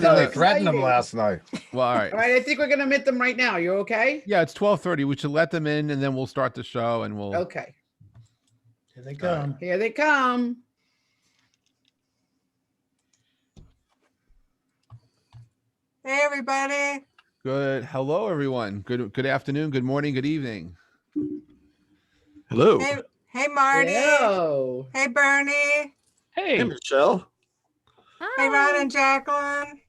So They threatened him exciting. last night. Well, all right. All right, I think we're gonna admit them right now. You okay? Yeah, it's 12:30. We should let them in, and then we'll start the show, and we'll. Okay. Here they come. Here they come. Hey, everybody. Good. Hello, everyone. Good afternoon. Good morning. Good evening. Hello. Hey, Marty. Hello. Hey, Bernie. Hey, Michelle. Hey, Ron and Jacqueline.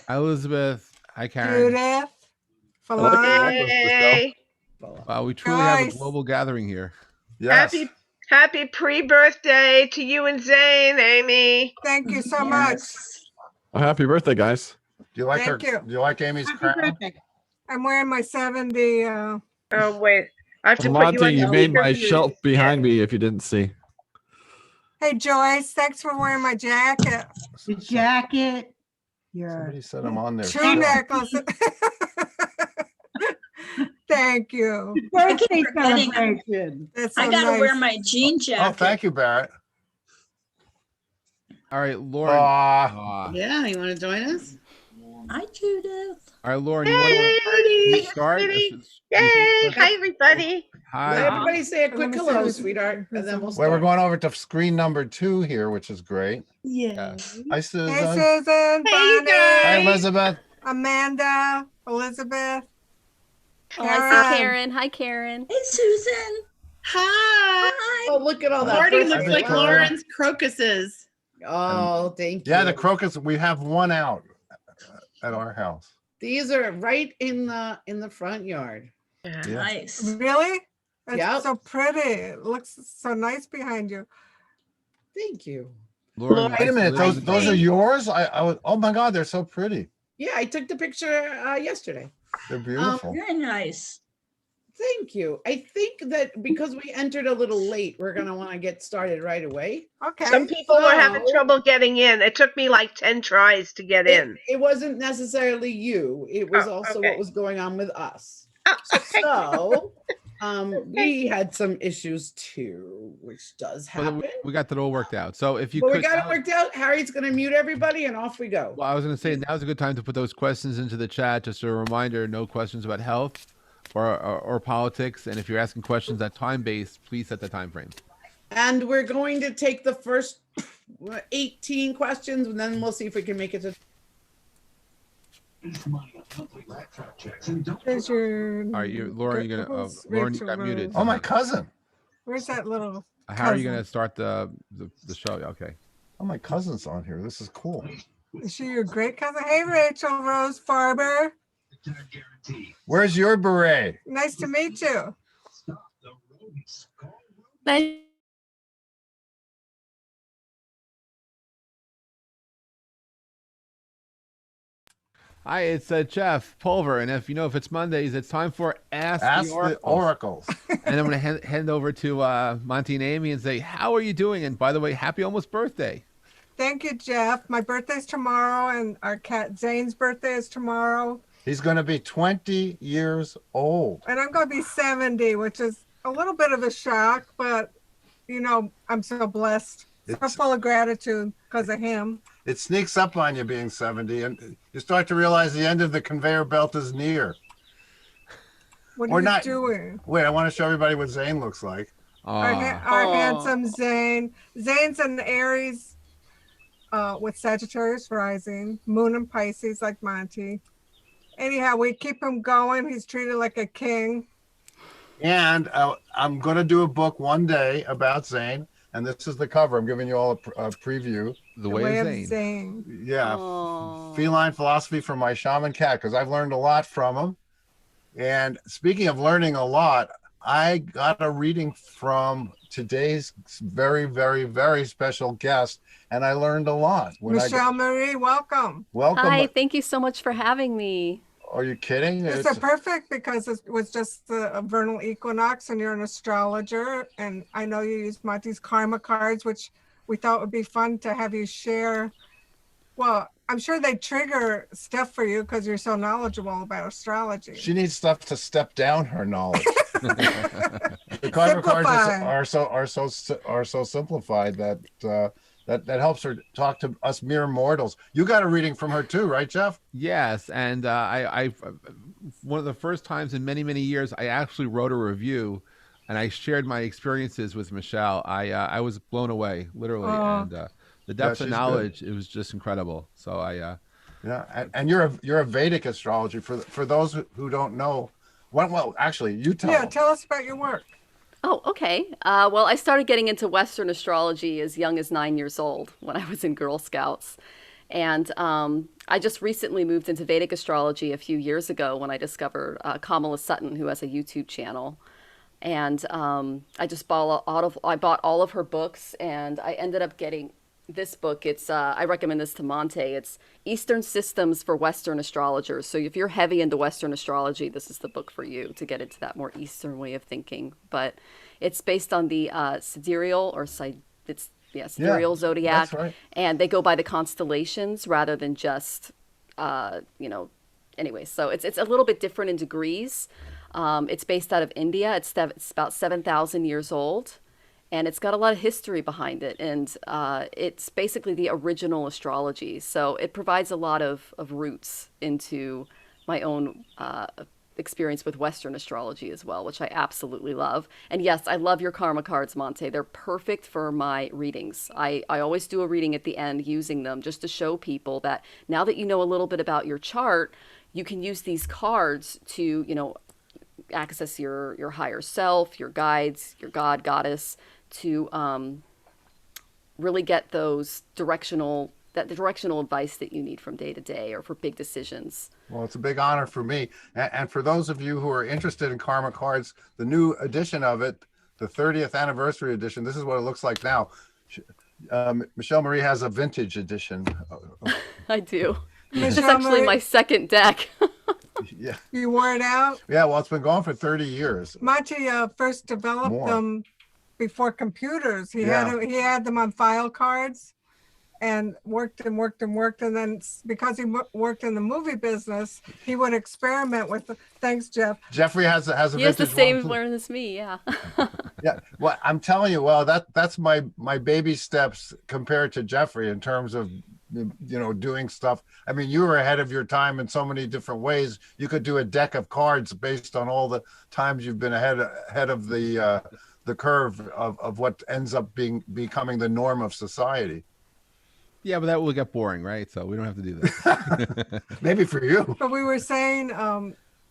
Hi, Elizabeth. Hi, Karen. Judith. I like Falon. your necklace, Hey, Wow, we truly have a Joyce. global gathering here. Yes. happy pre-birthday to you and Zane, Amy. Thank you so much. Yes. Oh, happy birthday, guys. Do you like Thank her? you. Do you like Amy's crown? I'm wearing my 70. Oh wait, I have to put you Monte, on you made my speaker. shelf behind me if you didn't see. Hey, Joyce. Thanks for wearing my jacket. The jacket, your Somebody said I'm on there. True necklace. Thank you. birthday forgetting. celebration. That's so I gotta nice. wear my jean jacket. Oh, thank you, Barrett. All right, Lauren. Aw. Yeah, you want to join us? Hi, Judith. All right, Lauren, you want Hey, to start? Yay! Hi, everybody. Let Hi. everybody say a quick Let me see hello, this. sweetheart, and then we'll Well, start. we're going over to screen number 2 here, which is great. Yeah. Hi, Susan. Hey, Susan. Hey, you Bonnie. Hi, Elizabeth. Amanda. Elizabeth. Oh, I see Karen. Hi, Karen. Hey, Susan. Hi. Oh, look at all that. Marty birthday looks like Victoria. Lauren's crocuses. Oh, thank you. Yeah, the crocus. We have one out at our house. These are right in the front yard. Yeah. Nice. Really? It's Yep. so pretty. It looks so nice behind you. Thank you. Lauren, Wait a minute. Those are yours? I was. Oh my God, they're so pretty. Yeah, I took the picture yesterday. They're beautiful. Very nice. Thank you. I think that because we entered a little late, we're gonna want to get started right away. Okay. Some people were having So- trouble getting in. It took me like 10 tries to get in. It wasn't necessarily you. It was Oh, also okay. what was going on with us. Oh, okay. So we had some issues too, which does Well, happen. we got that all worked out. So if you But could, we got it worked out. Harry's gonna mute everybody and off we go. well, I was going to say now's a good time to put those questions into the chat. Just a reminder: no questions about health or politics. And if you're asking questions that time-based, please set the time frame. And we're going to take the first 18 questions, and then we'll see if we can make it to. There's your. All right, Lauren, you're gonna. Who's Lauren, you Rachel got muted. Rose? Oh, my cousin. Where's that little? How are you cousin. going to start the show? Okay. Oh, my cousin's on here. This is cool. Is she your great cousin? Hey, Rachel Rose Farber. Where's your beret? Nice to meet you. Nice. Hi, it's Jeff Pulver, and if it's Mondays, it's time for Ask Ask the the Oracles. oracles. And I'm going to hand over to Monty and Amy and say, how are you doing? And by the way, happy almost birthday. Thank you, Jeff. My birthday's tomorrow, and our cat Zane's birthday is tomorrow. He's going to be 20 years old. And I'm going to be 70, which is a little bit of a shock, but, I'm so blessed. So It's- full of gratitude because of him. It sneaks up on you being 70, and you start to realize the end of the conveyor belt is near. What Or are you not- doing? Wait, I want to show everybody what Zane looks like. Our handsome Zane. Zane's an Aries with Sagittarius rising, Moon and Pisces like Monty. Anyhow, we keep him going. He's treated like a king. And I'm going to do a book one day about Zane, and this is the cover. I'm giving you all a preview. The Way of Zane. Zane. Yeah, Aw. feline philosophy from my shaman cat, because I've learned a lot from him. And speaking of learning a lot, I got a reading from today's very, very, very special guest, and I learned a lot. Michelle Marie, welcome. Welcome. Hi, thank you so much for having me. Are you kidding? It's a perfect because it was just a vernal equinox and you're an astrologer. And I know you use Monty's karma cards, which we thought would be fun to have you share. Well, I'm sure they trigger stuff for you because you're so knowledgeable about astrology. She needs stuff to step down her knowledge. The karma cards are so simplified that that helps her talk to us mere mortals. You got a reading from her too, right, Jeff? Yes, and I one of the first times in many years I actually wrote a review, and I shared my experiences with Michelle. I was blown away, literally, and the depth of she's knowledge, it was just incredible. So yeah, and you're a Vedic astrology for those who don't know. Well, actually, you tell. Yeah, tell us about your work. Oh, okay. Well, I started getting into Western astrology as young as 9 years old when I was in Girl Scouts. And I just recently moved into Vedic astrology a few years ago when I discovered Kamala Sutton, who has a YouTube channel. And I just bought all of her books, and I ended up getting this book. It's I recommend this to Monte. It's Eastern Systems for Western Astrologers. So if you're heavy into Western astrology, this is the book for you to get into that more Eastern way of thinking. But it's based on the sidereal sidereal zodiac, that's right. and they go by the constellations rather than just anyway. So it's a little bit different in degrees. It's based out of India. It's about 7,000 years old. And it's got a lot of history behind it. And it's basically the original astrology. So it provides a lot of roots into my own experience with Western astrology as well, which I absolutely love. And yes, I love your karma cards, Monte. They're perfect for my readings. I always do a reading at the end using them just to show people that now that you know a little bit about your chart, you can use these cards to, access your higher self, your guides, your God, goddess, to really get those directional advice that you need from day to day or for big decisions. Well, it's a big honor for me. And for those of you who are interested in karma cards, the new edition of it, the 30th anniversary edition, this is what it looks like now. Michelle Marie has a vintage edition. I do. It's Michelle actually Marie, my second deck. Yeah. you wore it out. Yeah, well, it's been going for 30 years. Monty first developed More. them before computers. He Yeah. had them on file cards and worked, and then because he worked in the movie business, he would experiment with thanks, Jeff. Jeffrey has a He has the vintage same one, too. learn as me, yeah. Yeah, well, I'm telling you, well, that's my baby steps compared to Jeffrey in terms of doing stuff. I mean, you were ahead of your time in so many different ways. You could do a deck of cards based on all the times you've been ahead of the curve of what ends up becoming the norm of society. Yeah, but that will get boring, right? So we don't have to do that. Maybe for you. But we were saying,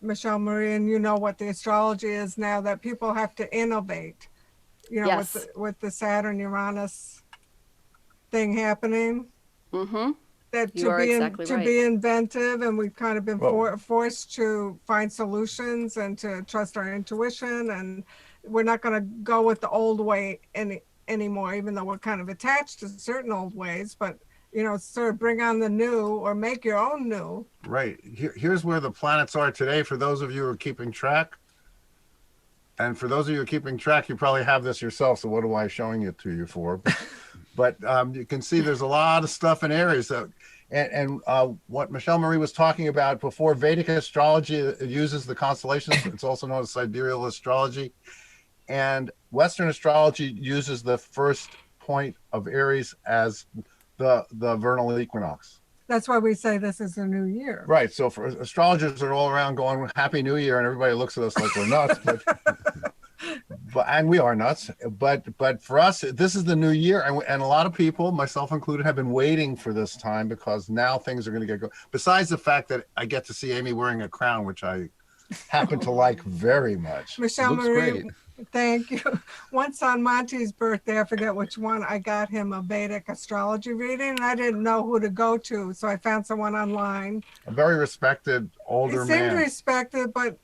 Michelle Marie, and you know what the astrology is now, that people have to innovate, Yes. with the Saturn Uranus thing happening. Mm-hmm. That You are exactly to right. be inventive, and we've kind of been Well- forced to find solutions and to trust our intuition, and we're not going to go with the old way anymore, even though we're kind of attached to certain old ways, but sort of bring on the new or make your own new. Right. Here's where the planets are today for those of you who are keeping track. And for those of you who are keeping track, you probably have this yourself, so what am I showing it to you for? But you can see there's a lot of stuff in Aries. And what Michelle Marie was talking about before, Vedic astrology, it uses the constellations. It's also known as sidereal astrology. And Western astrology uses the first point of Aries as the vernal equinox. That's why we say this is a new year. Right. So for astrologers are all around going, Happy New Year, and everybody looks at us like we're nuts. And we are nuts. But for us, this is the new year. And a lot of people, myself included, have been waiting for this time because now things are going to get going. Besides the fact that I get to see Amy wearing a crown, which I happen to like very much. Michelle Looks Marie, great. thank you. Once on Monty's birthday, I forget which one, I got him a Vedic astrology reading, and I didn't know who to go to, so I found someone online. A very respected older He seemed man. respected, but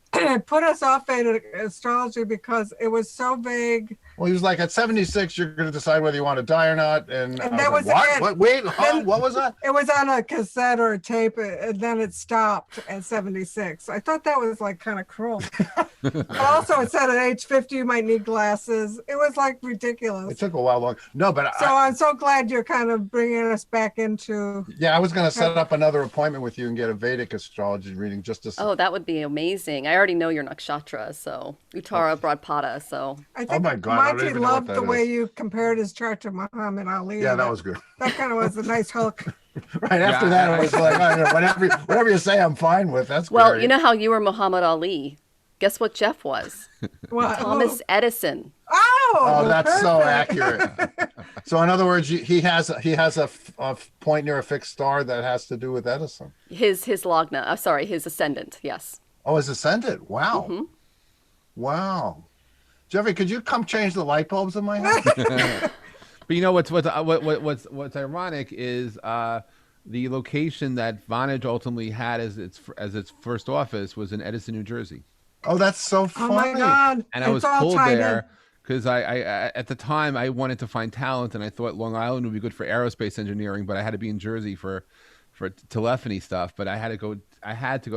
put us off Vedic astrology because it was so vague. Well, he was like, at 76, you're going to decide whether you want to die or not. And I that was was like, it. what? Wait, huh? Then- What was that? It was on a cassette or a tape, and then it stopped at 76. I thought that was like kind of cruel. But also, it said at age 50 you might need glasses. It was like ridiculous. It took a while long. No, but So I'm so glad you're kind of bringing us back into. yeah, I was going to set up another appointment with you and get a Vedic astrology reading just to. Oh, that would be amazing. I already know your nakshatra, so Uttara Bradpada. So I think my God, I don't Monty even know what loved that the way is. you compared his chart to Muhammad Ali. Yeah, that was good. That kind of was a nice hook. Right after that, I was like, oh, no, whatever you say, I'm fine with. That's well, great. you know how you were Muhammad Ali. Guess what Jeff was? What? Thomas Edison. Oh, that's so perfect. accurate. So in other words, he has a point near a fixed star that has to do with Edison. His lagna. Sorry, his ascendant. Yes. Oh, his ascendant. Wow. Mhm. Wow. Jeffrey, could you come change the light bulbs in my house? But you know what's ironic is the location that Vonage ultimately had as its first office was in Edison, New Jersey. Oh, that's so Oh funny. my God. And I was It's all pulled tied in. there because I at the time I wanted to find talent, and I thought Long Island would be good for aerospace engineering, but I had to be in Jersey for telephony stuff. But I had to go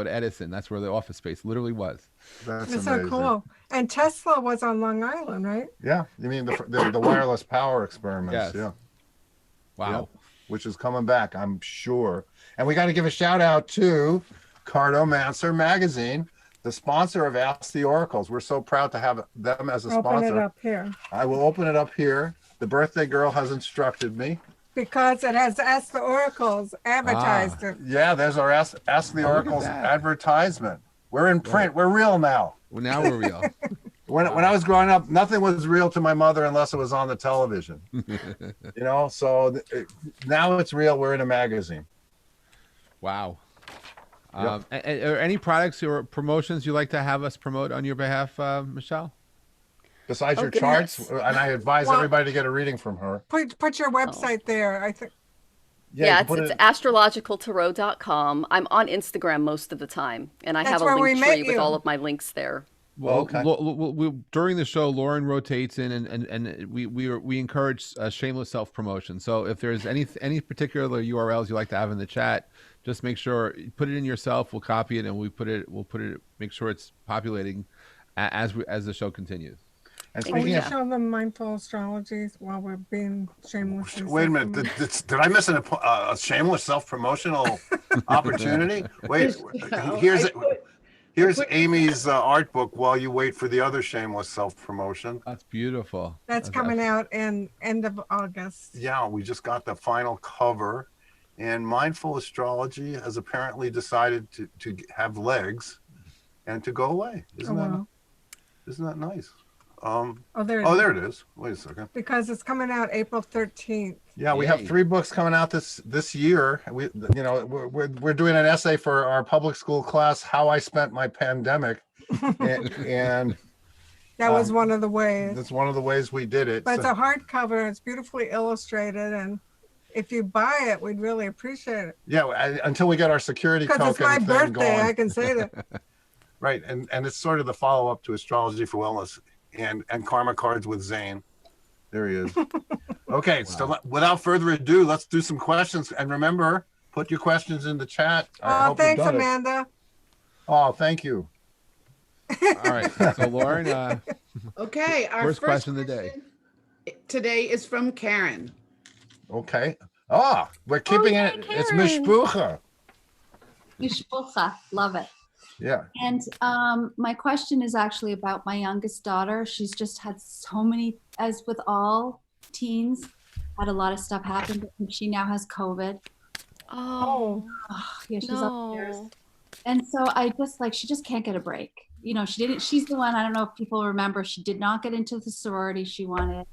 to Edison. That's where the office space literally was. That's It's amazing. so cool. And Tesla was on Long Island, right? Yeah, you mean the wireless power experiments? Yes. Yeah. Wow. Yep. Which is coming back, I'm sure. And we got to give a shout out to Cartomancer Magazine, the sponsor of Ask the Oracles. We're so proud to have them as a Open sponsor. it up here. I will open it up here. The birthday girl has instructed me. Because it has Ask the Oracles advertised it. Yeah, there's our Ask the Oh, look at Oracles that. advertisement. We're in print. We're real now. Well, now we're real. When I was growing up, nothing was real to my mother unless it was on the television. So now it's real. We're in a magazine. Wow. Yep. Are any products or promotions you like to have us promote on your behalf, Michelle? Besides Oh, your goodness. charts, and I advise Well- everybody to get a reading from her. Put your website there. I think. Yeah, you put it's it- astrologicaltarot.com. I'm on Instagram most of the time, and I That's have a where we link met tree with you. all of my links there. Well, Okay. during the show, Lauren rotates in, and we encourage shameless self promotion. So if there's any particular URLs you like to have in the chat, just make sure you put it in yourself. We'll copy it and we'll put it. Make sure it's populating as the show continues. And Thank Can speaking you of, show them mindful astrologies while we're being shameless? wait a minute, did I miss a shameless self-promotional opportunity? Wait, here's Amy's art book while you wait for the other shameless self-promotion. That's beautiful. That's coming out in end of August. Yeah, we just got the final cover, and Mindful Astrology has apparently decided to have legs and to go away. Isn't that nice? Oh, there it Oh, is. there it is. Wait a second. Because it's coming out April 13th. Yeah, we have Yay. 3 books coming out this year. We're doing an essay for our public school class, How I Spent My Pandemic, and That was one of the ways. that's one of the ways we did it. But it's So- a hardcover. It's beautifully illustrated, and if you buy it, we'd really appreciate it. yeah, until we get our security Because it's token my thing birthday, going. I can say that. Right, and it's sort of the follow-up to Astrology for Wellness and Karma Cards with Zane. There he is. Okay, so without further ado, let's do some questions. And remember, put your questions in the chat. I Oh, hope you've thanks, done it. Amanda. Oh, thank you. All right. So Lauren, Okay, our First question of the day. today is from Karen. Okay. We're keeping it. It's Karen. Mishpucha. Mishpucha. Love it. Yeah. And my question is actually about my youngest daughter. She's just had so many, as with all teens, had a lot of stuff happen. But she now has COVID. Oh, Yeah, she's upstairs. no. And so I just she just can't get a break. You know, she's the one, I don't know if people remember, she did not get into the sorority she wanted.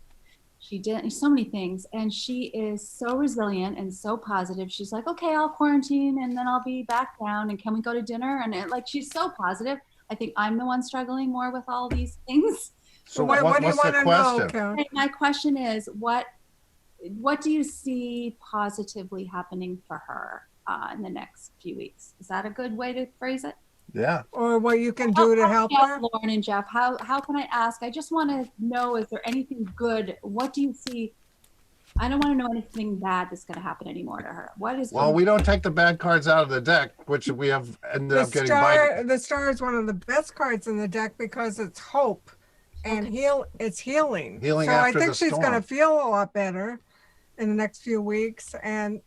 She did so many things. And she is so resilient and so positive. She's like, okay, I'll quarantine and then I'll be back down. And can we go to dinner? And she's so positive. I think I'm the one struggling more with all these things. So what do you what's want the to know, question? Karen? And my question is, what do you see positively happening for her in the next few weeks? Is that a good way to phrase it? Yeah. Or what you can do to help Jeff, her? Lauren and Jeff, how can I ask? I just want to know, is there anything good? What do you see? I don't want to know anything bad that's going to happen anymore to her. What is Well, we don't take the bad cards out of the deck, which we have ended The up getting by. star is one of the best cards in the deck because it's hope. and Okay. it's healing. Healing So I after think the she's going to storm. feel a lot better in the next few weeks. And,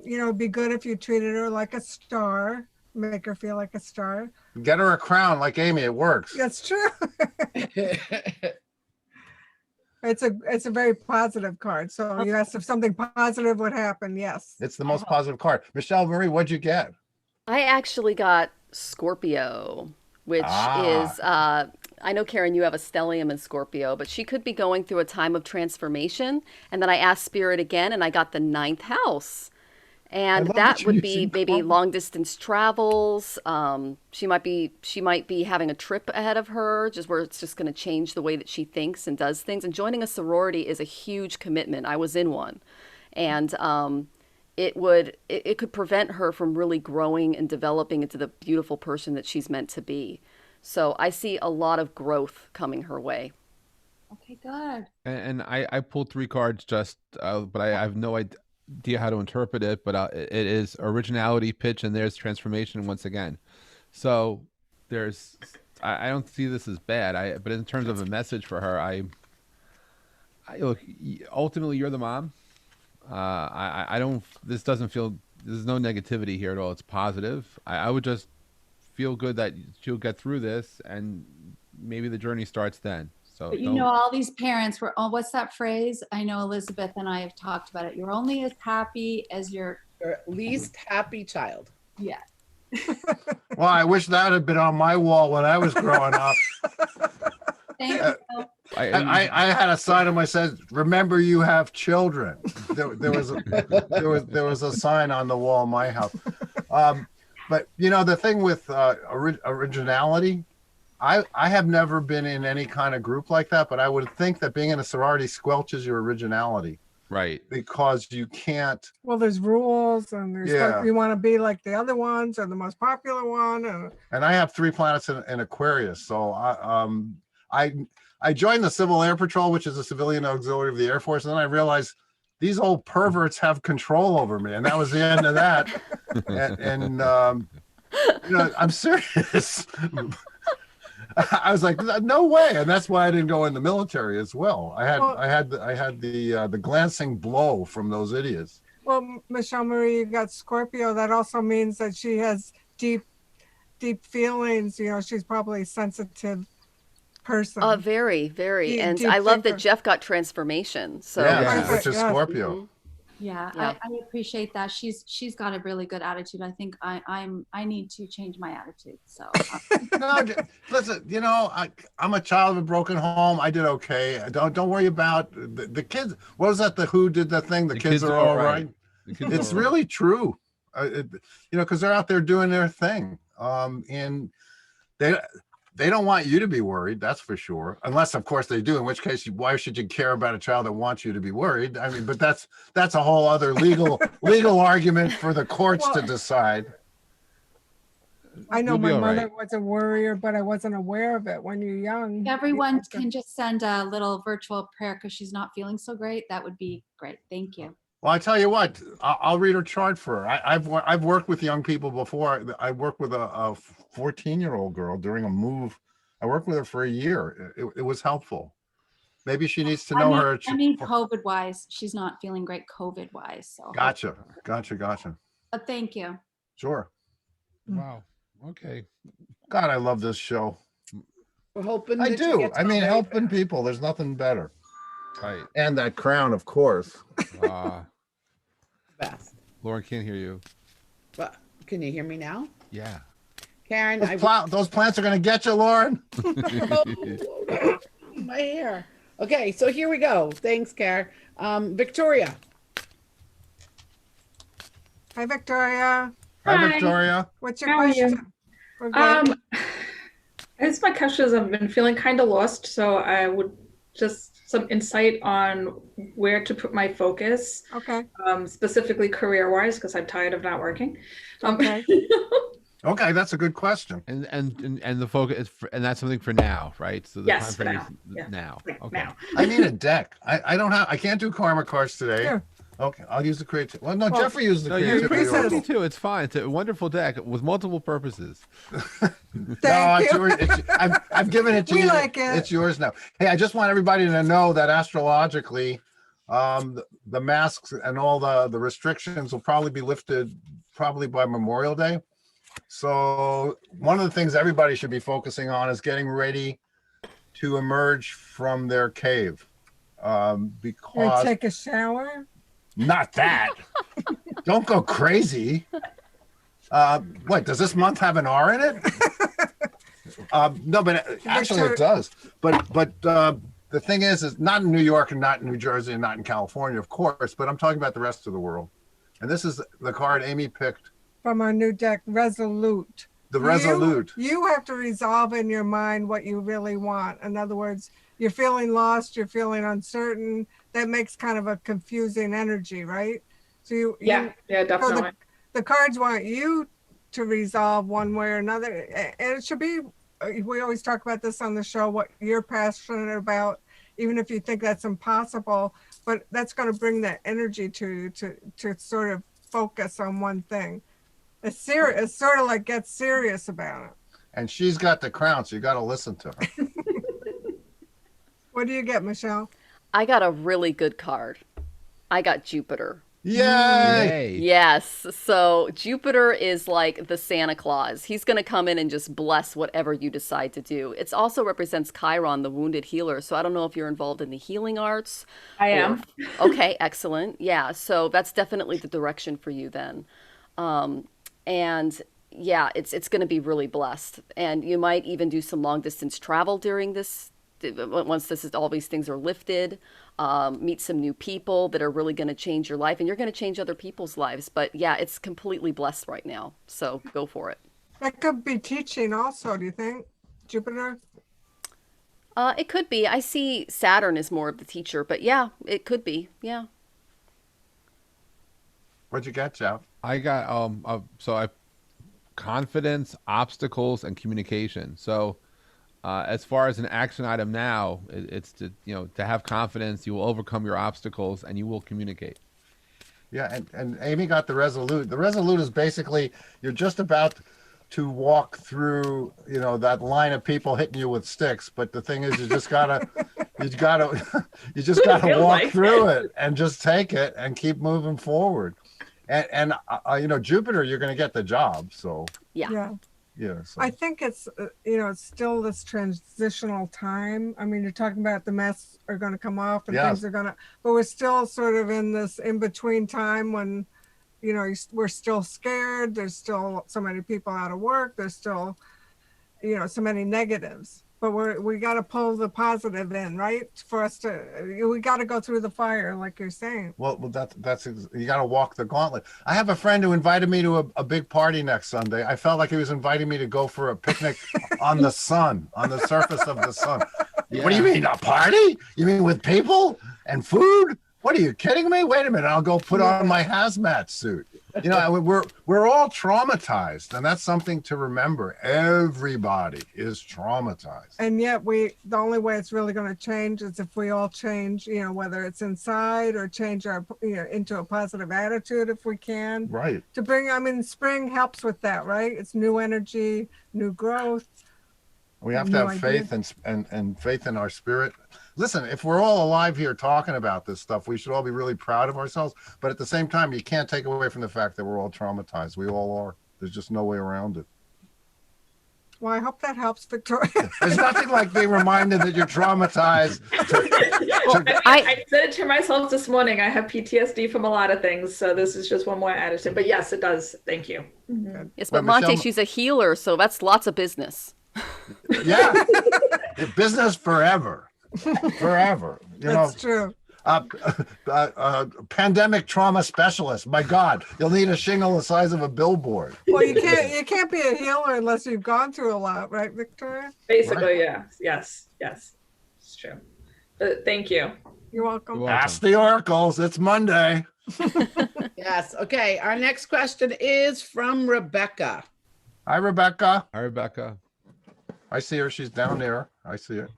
it'd be good if you treated her like a star, make her feel like a star. Get her a crown like Amy. It works. That's true. It's a very positive card. So you asked if something positive would happen. Yes. It's the most positive card. Michelle Marie, what'd you get? I actually got Scorpio, which is, I know, Karen, you have a stellium in Scorpio, but she could be going through a time of transformation. And then I asked Spirit again, and I got the 9th house. And love that that would you're be using maybe cards. long distance travels. She might be having a trip ahead of her, just where it's just going to change the way that she thinks and does things. And joining a sorority is a huge commitment. I was in one, and it could prevent her from really growing and developing into the beautiful person that she's meant to be. So I see a lot of growth coming her way. Okay, good. And I pulled 3 cards but I have no idea how to interpret it, but it is originality, pitch, and there's transformation once again. So I don't see this as bad. But in terms of a message for her, I look, ultimately you're the mom. I don't, this doesn't feel, there's no negativity here at all. It's positive. I would just feel good that she'll get through this, and maybe the journey starts then. So But all these parents were, what's that phrase? I know Elizabeth and I have talked about it. You're only as happy as your least happy child. Yeah. Well, I wish that had been on my wall when I was growing up. Thank you. I had a sign on my says, "Remember, you have children." There was a sign on the wall in my house. But the thing with originality, I have never been in any kind of group like that, but I would think that being in a sorority squelches your originality. Right. Because you can't. Well, there's rules, and there's Yeah. you want to be like the other ones or the most popular one. And I have 3 planets in Aquarius, so I joined the Civil Air Patrol, which is a civilian auxiliary of the Air Force, and then I realized these old perverts have control over me, and that was the end of that. and I'm serious. I was like, no way, and that's why I didn't go in the military as well. I had the glancing blow from those idiots. Well, Michelle Marie, you got Scorpio. That also means that she has deep feelings. She's probably a sensitive person. Very, very. Deep, And deep I love thinker. that Jeff got transformation. So Yeah, which is Yeah. Scorpio. Yeah, Yeah. I appreciate that. She's got a really good attitude. I think I need to change my attitude. So No, listen, I'm a child of a broken home. I did okay. Don't worry about the kids. What was that? The Who did the thing? The kids are all right. The kids It's are all right. really true. Because they're out there doing their thing. And they don't want you to be worried, that's for sure. Unless, of course, they do. In which case, why should you care about a child that wants you to be worried? I mean, but that's a whole other legal argument for the courts to decide. I know You'll be my all mother right. was a worrier, but I wasn't aware of it when you're young. everyone can just send a little virtual prayer because she's not feeling so great. That would be great. Thank you. Well, I tell you what, I'll read her chart for her. I've worked with young people before. I worked with a 14-year-old girl during a move. I worked with her for a year. It was helpful. Maybe she needs to know her. I mean, COVID wise, she's not feeling great COVID wise. So Gotcha. But thank you. Sure. Wow. Okay. God, I love this show. We're hoping I that you do. get I mean, to- helping people. There's nothing better. Right. And that crown, of course. best. Lauren can't hear you. But can you hear me now? Yeah. Karen, Those plants are going to get you, Lauren. my hair. Okay, so here we go. Thanks, Karen. Victoria. Hi, Victoria. Hi, Victoria. What's your How are you? question? We're good. I guess my question is I've been feeling kind of lost, so I would just some insight on where to put my focus, Okay. specifically career-wise, because I'm tired of not working. Okay. Okay, that's a good question. And the focus is and that's something for now, right? So the Yes, time frame for now. is now. Like Okay. now. I need a deck. I can't do karma cards today. Sure. Okay, I'll use the creativity. Well, no, Well, Jeffrey used the No, you creativity. can oracle. too. It's fine. It's a wonderful deck with multiple purposes. Thank it's you. yours. I've given it to We you. like it. It's yours now. Hey, I just want everybody to know that astrologically, the masks and all the restrictions will probably be lifted probably by Memorial Day. So one of the things everybody should be focusing on is getting ready to emerge from their cave. You Because take a shower. not that. Don't go crazy. What, does this month have an R in it? No, but actually it does. But the thing is not in New York and not in New Jersey and not in California, of course, but I'm talking about the rest of the world. And this is the card Amy picked. From our new deck, Resolute. The Resolute. You have to resolve in your mind what you really want. In other words, you're feeling lost, you're feeling uncertain. That makes kind of a confusing energy, right? So Yeah, definitely. So the cards want you to resolve one way or another. And it should be, we always talk about this on the show, what you're passionate about, even if you think that's impossible, but that's going to bring that energy to you to sort of focus on one thing. It's serious. It's sort of like get serious about it. And she's got the crown, so you got to listen to her. What do you get, Michelle? I got a really good card. I got Jupiter. Yay! Yes. So Jupiter is like the Santa Claus. He's going to come in and just bless whatever you decide to do. It also represents Chiron, the wounded healer. So I don't know if you're involved in the healing arts. I am. Okay, excellent. Yeah. So that's definitely the direction for you then. And yeah, it's going to be really blessed. And you might even do some long distance travel during this. Once all these things are lifted, meet some new people that are really going to change your life, and you're going to change other people's lives. But yeah, it's completely blessed right now. So go for it. That could be teaching also, do you think, Jupiter? It could be. I see Saturn is more of the teacher, but yeah, it could be. Yeah. What'd you get, Jeff? I got confidence, obstacles, and communication. So as far as an action item now, it's to have confidence. You will overcome your obstacles and you will communicate. Yeah, and Amy got the Resolute. The Resolute is basically you're just about to walk through, that line of people hitting you with sticks. But the thing is, you just gotta walk through it and just take it and keep moving forward. And Jupiter, you're going to get the job. So yeah. So. I think it's it's still this transitional time. I mean, you're talking about the masks are going to come off and things are going to, but we're still sort of in this in between time when we're still scared. There's still so many people out of work. There's still so many negatives. But we got to pull the positive in, right? For us we got to go through the fire, like you're saying. Well, that's you got to walk the gauntlet. I have a friend who invited me to a big party next Sunday. I felt like he was inviting me to go for a picnic on the sun, on the surface of the sun. Yeah. What do you mean, a party? You mean with people and food? What are you kidding me? Wait a minute, I'll go put on my hazmat suit. We're all traumatized, and that's something to remember. Everybody is traumatized. And yet the only way it's really going to change is if we all change, whether it's inside or change our, into a positive attitude if we can. Right. To bring, spring helps with that, right? It's new energy, new growth. We have to have faith and faith in our spirit. Listen, if we're all alive here talking about this stuff, we should all be really proud of ourselves. But at the same time, you can't take away from the fact that we're all traumatized. We all are. There's just no way around it. Well, I hope that helps, Victoria. There's nothing like being reminded that you're traumatized. I said it to myself this morning. I have PTSD from a lot of things, so this is just one more additive. But yes, it does. Thank you. Mm-hmm. Yes, but Monte, she's a healer, so that's lots of business. Yeah, business forever. Forever. That's true. Pandemic trauma specialist. My God, you'll need a shingle the size of a billboard. Well, you can't be a healer unless you've gone through a lot, right, Victoria? Basically, right. Yeah. Yes. It's true. But thank you. You're welcome. Ask the oracles. It's Monday. Yes. Okay. Our next question is from Rebecca. Hi, Rebecca. Hi, Rebecca. I see her. She's down there. I see it.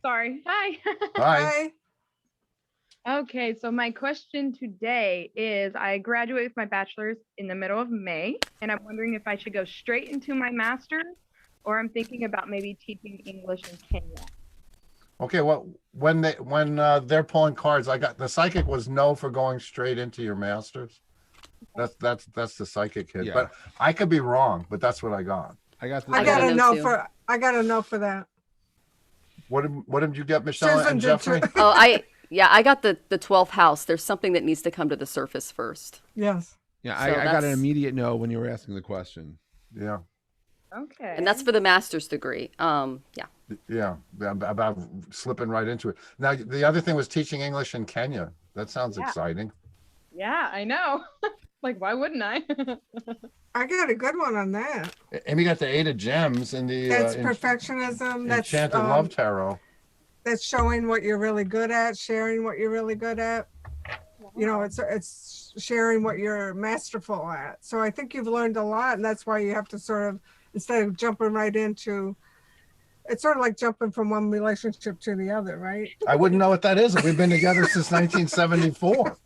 Sorry. Hi. Hi. Okay, so my question today is I graduate with my bachelor's in the middle of May, and I'm wondering if I should go straight into my master's or I'm thinking about maybe teaching English in Kenya. Okay, well, when they're pulling cards, I got the psychic was no for going straight into your master's. That's the psychic hit. Yeah. But I could be wrong, but that's what I got. I got I got a no too. for I got a no for that. What did you get, Michelle Susan and did Jeffrey? too. Oh, I got the 12th house. There's something that needs to come to the surface first. Yes. Yeah, So I got an that's- immediate no when you were asking the question. Yeah. Okay. And that's for the master's degree. Yeah, about slipping right into it. Now, the other thing was teaching English in Kenya. That sounds exciting. Yeah, I know. Like, why wouldn't I? I got a good one on that. And we got the 8 of gems in the That's perfectionism. That's Enchanted Love Tarot. that's showing what you're really good at, sharing what you're really good at. You know, it's sharing what you're masterful at. So I think you've learned a lot, and that's why you have to sort of, instead of jumping right into, it's sort of like jumping from one relationship to the other, right? I wouldn't know what that is. We've been together since 1974.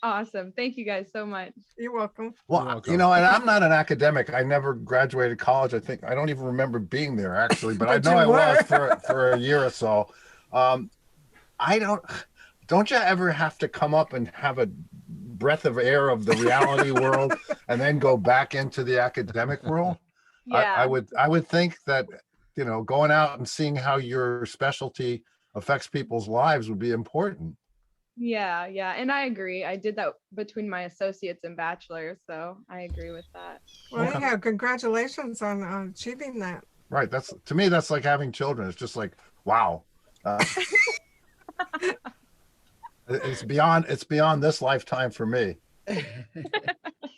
Awesome. Thank you guys so much. You're welcome. Well, you know, and I'm not an academic. I never graduated college. I don't even remember being there actually, but I But know I you were. was for a year or so. Don't you ever have to come up and have a breath of air of the reality world and then go back into the academic world? Yeah. I would think that, you know, going out and seeing how your specialty affects people's lives would be important. Yeah, and I agree. I did that between my associates and bachelor's, so I agree with that. Well, Okay. anyhow, congratulations on achieving that. Right. That's, to me, that's like having children. It's just like, wow. It's beyond this lifetime for me.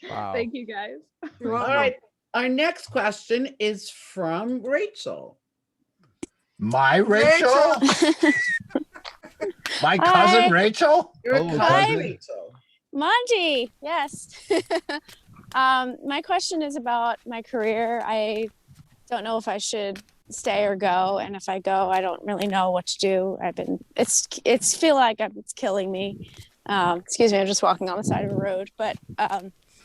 Wow. Thank you guys. You're All welcome. right. Our next question is from Rachel. My Rachel? My cousin Rachel? Your Oh, cousin cousin. Rachel. Monty, yes. My question is about my career. I don't know if I should stay or go, and if I go, I don't really know what to do. It's feel like it's killing me. Excuse me, I'm just walking on the side of a road, but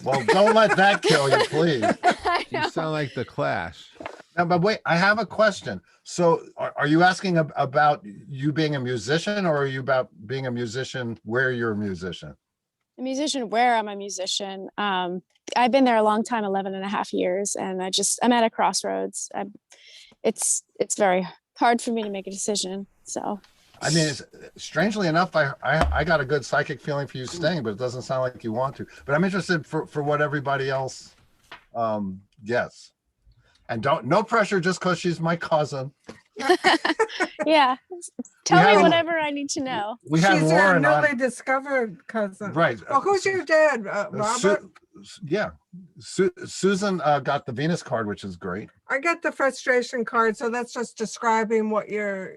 Well, don't let that kill you, please. I know. You sound like the Clash. Now, but wait, I have a question. So are you asking about you being a musician, or are you about being a musician where you're a musician? A musician where I'm a musician. I've been there a long time, 11 and a half years, and I'm at a crossroads. It's very hard for me to make a decision. So I mean, strangely enough, I got a good psychic feeling for you staying, but it doesn't sound like you want to. But I'm interested for what everybody else gets. And no pressure just because she's my cousin. yeah, tell have me a- whatever I need to know. We have She's your Lauren newly on. discovered cousin. Right. Oh, who's your dad? Robert? Susan got the Venus card, which is great. I get the frustration card, so that's just describing what you're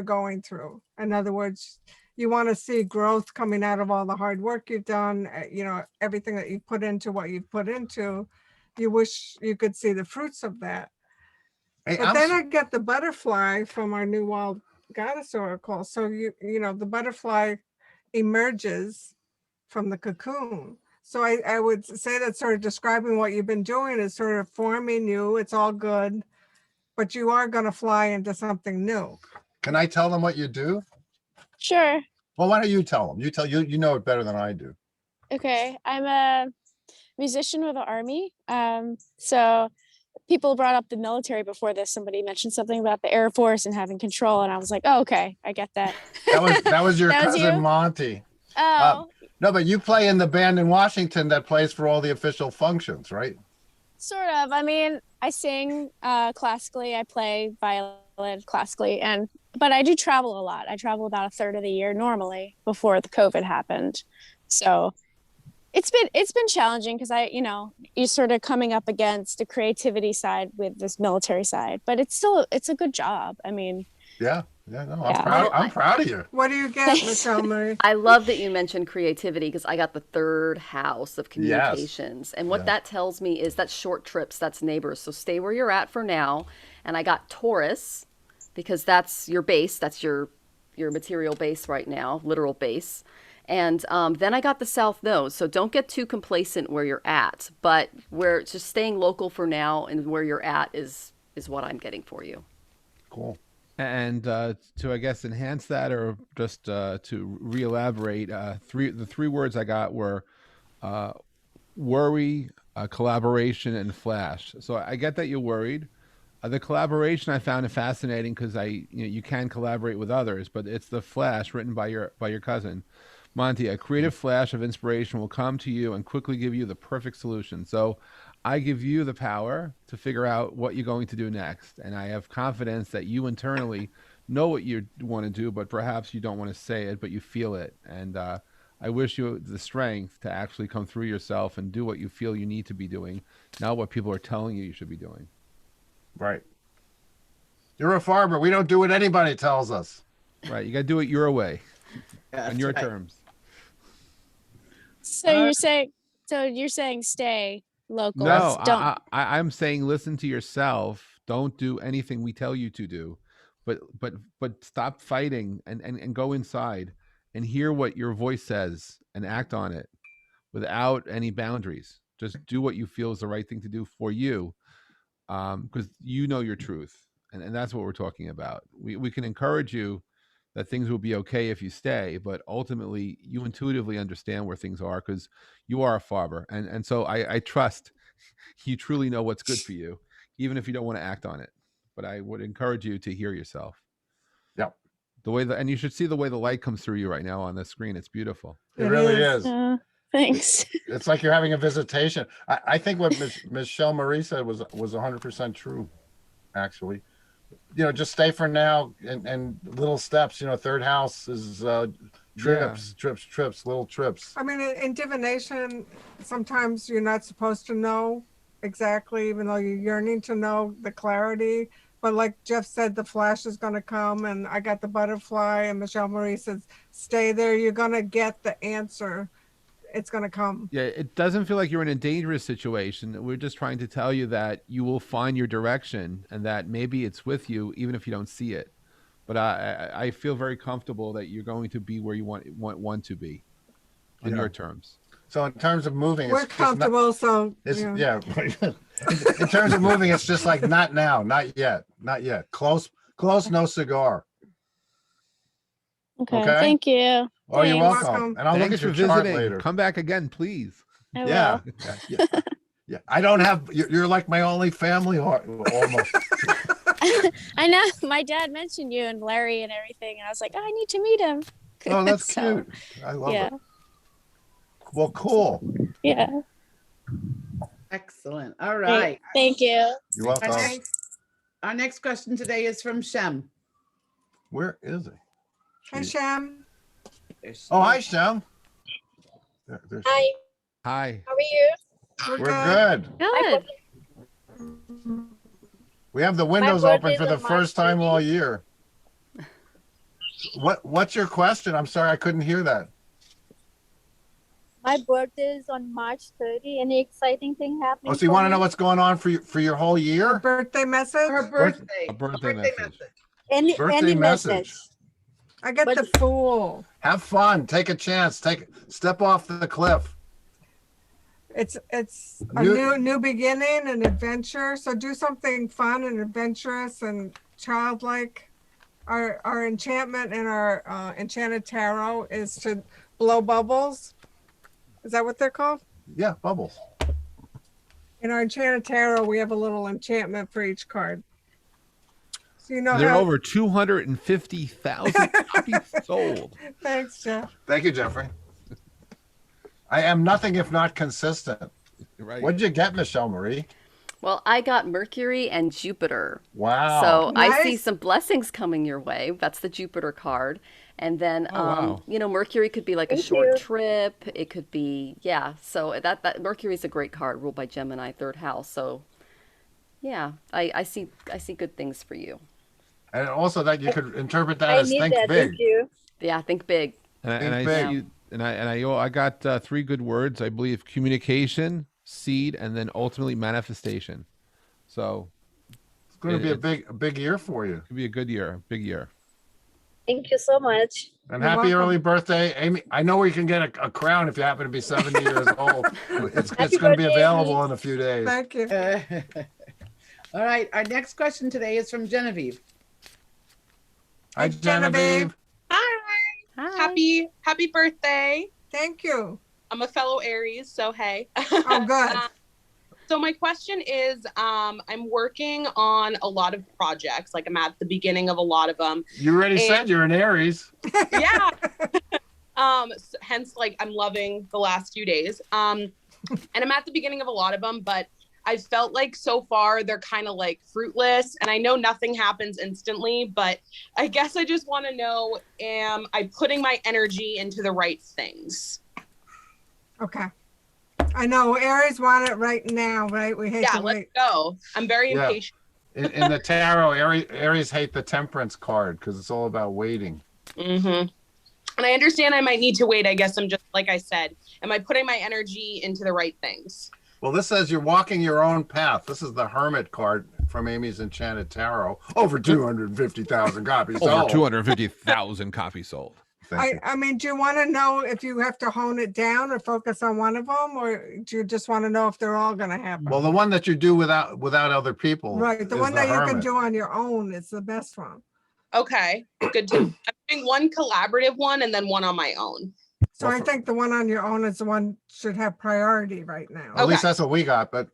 going through. In other words, you want to see growth coming out of all the hard work you've done, you know, everything that you put into what you've put into. You wish you could see the fruits of that. Hey, But then I get the butterfly from our New Wild Goddess Oracle. So you know, the butterfly emerges from the cocoon. So I would say that sort of describing what you've been doing is sort of forming you. It's all good, but you are going to fly into something new. Can I tell them what you do? Sure. Well, why don't you tell them? You know it better than I do. Okay, I'm a musician with the army. So people brought up the military before this. Somebody mentioned something about the Air Force and having control, and I was like, oh, okay, I get that. That was your That was cousin you? Monty. Oh, No, but you play in the band in Washington that plays for all the official functions, right? sort of. I mean, I sing classically. I play violin classically, but I do travel a lot. I travel about a third of the year normally before the COVID happened. So it's been challenging because you're sort of coming up against the creativity side with this military side, but it's a good job. I mean, Yeah, no, I'm Yeah. I'm proud of you. What do you get, Michelle Marie? I love that you mentioned creativity because I got the 3rd house of communications. And what that tells me is that's short trips, that's neighbors. So stay where you're at for now. And I got Taurus because that's your base, that's your your material base right now, literal base. And then I got the South Node. So don't get too complacent where you're at, but where just staying local for now and where you're at is what I'm getting for you. Cool. And to, I guess, enhance that, or just to re-elaborate, the three words I got were worry, collaboration, and flash. So I get that you're worried. The collaboration I found it fascinating because you can collaborate with others, but it's the flash written by your cousin. Monty, a creative flash of inspiration will come to you and quickly give you the perfect solution. So I give you the power to figure out what you're going to do next. And I have confidence that you internally know what you want to do, but perhaps you don't want to say it, but you feel it. And I wish you the strength to actually come through yourself and do what you feel you need to be doing, not what people are telling you should be doing. Right. You're a farmer. We don't do what anybody tells us. Right. You got to do it your way, Yeah, on your that's right. terms. So you're saying stay local. No, Don't. I'm saying listen to yourself. Don't do anything we tell you to do, but stop fighting and go inside and hear what your voice says and act on it without any boundaries. Just do what you feel is the right thing to do for you, because you know your truth, and that's what we're talking about. We can encourage you that things will be okay if you stay, but ultimately you intuitively understand where things are because you are a farmer. And so I trust you truly know what's good for you, even if you don't want to act on it. But I would encourage you to hear yourself. Yep. And you should see the way the light comes through you right now on the screen. It's beautiful. It really is. Thanks. It's like you're having a visitation. I think what Michelle Marie said was 100% true, actually. Just stay for now and little steps. Third house is trips, little trips. I mean, in divination, sometimes you're not supposed to know exactly, even though you're yearning to know the clarity. But like Jeff said, the flash is going to come, and I got the butterfly, and Michelle Marie says, stay there. You're going to get the answer. It's going to come. Yeah, it doesn't feel like you're in a dangerous situation. We're just trying to tell you that you will find your direction and that maybe it's with you, even if you don't see it. But I feel very comfortable that you're going to be where you want to be on your terms. So in terms of moving, We're comfortable, yeah. In terms of moving, it's just like not now, not yet. Close, no cigar. Okay. Thank you. Oh, you're Thanks. welcome. And I'll Thanks look at your for chart visiting. later. Come back again, please. I will. Yeah. I don't have. You're like my only family, almost. I know. My dad mentioned you and Larry and everything, and I was like, I need to meet him. Oh, that's cute. I love it. Well, cool. Yeah. Excellent. All right. Thank you. You're welcome. Our next question today is from Shem. Where is he? Hey, Shem. Oh, hi, Shem. Hi. Hi. How are you? We're good. Good. We have the windows open for the first time all year. What's your question? I'm sorry, I couldn't hear that. My birthday is on March 30. Any exciting thing happening? Oh, so you want to know what's going on for your whole year? Birthday message? Her birthday. A birthday message. Any message. I get the Fool. Have fun. Take a chance. Step off the cliff. It's a new beginning, an adventure. So do something fun and adventurous and childlike. Our enchantment in our enchanted tarot is to blow bubbles. Is that what they're called? Yeah, bubbles. In our enchanted tarot, we have a little enchantment for each card. So there are over 250,000 copies sold. Thanks, Jeff. Thank you, Jeffrey. I am nothing if not consistent. Right. What did you get, Michelle Marie? Well, I got Mercury and Jupiter. Wow. So Nice. I see some blessings coming your way. That's the Jupiter card. And then, wow. Mercury could be like a short trip. It could be, So that Mercury is a great card, ruled by Gemini, third house. So, yeah, I see good things for you. And also that you could interpret that as think big. Thank you. Yeah, think big. I got 3 good words. I believe communication, seed, and then ultimately manifestation. So it's going to be a big year for you. It could be a good year, big year. Thank you so much. And You're happy welcome. early birthday, Amy. I know where you can get a crown if you happen to be 70 years old. It's Happy going to be birthday, available Amy. in a few days. Thank you. All right. Our next question today is from Genevieve. Hi, Hey, Genevieve. Hi. Happy birthday. Thank you. I'm a fellow Aries, so hey. Oh, good. So my question is, I'm working on a lot of projects. Like I'm at the beginning of a lot of them. You already said you're an Aries. Yeah. Hence, like I'm loving the last few days. And I'm at the beginning of a lot of them, but I felt like so far they're kind of like fruitless. And I know nothing happens instantly, but I guess I just want to know, am I putting my energy into the right things? Okay. I know Aries want it right now, right? We hate Yeah, to let's wait. go. I'm very Yeah. impatient. In the tarot, Aries hate the temperance card because it's all about waiting. Mm-hmm. And I understand I might need to wait. I guess I'm just, like I said, am I putting my energy into the right things? Well, this says you're walking your own path. This is the Hermit card from Amy's Enchanted Tarot. Over 250,000 copies Over sold. 250,000 copies sold. I mean, do you want to know if you have to hone it down or focus on one of them, or do you just want to know if they're all going to happen? Well, the one that you do without other people. Right, the is one that you can Hermit. do on your own is the best one. Okay, good to. I'm doing one collaborative one and then one on my own. So I think the one on your own is the one should have priority right now. At least that's what we got, but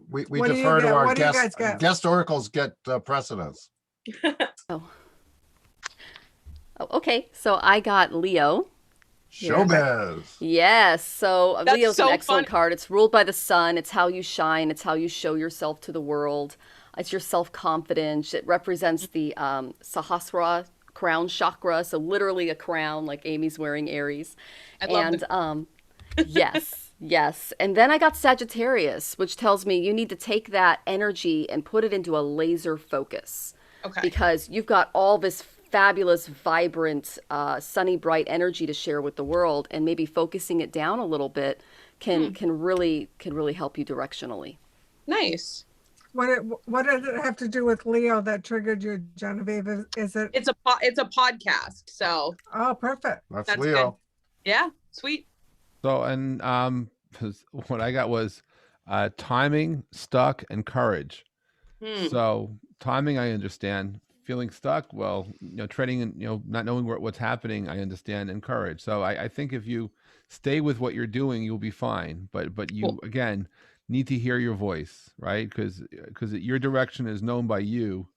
we What do you defer to get? our What do you guest. guys get? Guest oracles get precedence. Oh, okay, so I got Leo. Showbiz. Yes, so That's Leo's so an excellent fun. card. It's ruled by the sun. It's how you shine. It's how you show yourself to the world. It's your self-confidence. It represents the Sahasrara crown chakra, so literally a crown like Amy's wearing Aries. I love And yes. And then I got Sagittarius, which tells me you need to take that energy and put it into a laser focus. Okay. Because you've got all this fabulous, vibrant, sunny, bright energy to share with the world, and maybe focusing it down a little bit can really help you directionally. Nice. What does it have to do with Leo that triggered you, Genevieve? Is it? It's a podcast, so. Oh, perfect. That's Leo. Good. Yeah, sweet. So, and what I got was timing, stuck, and courage. So timing, I understand. Feeling stuck, well, treading and, not knowing what's happening, I understand, and courage. So I think if you stay with what you're doing, you'll be fine. But you, again, need to hear your voice, right? Because your direction is known by you.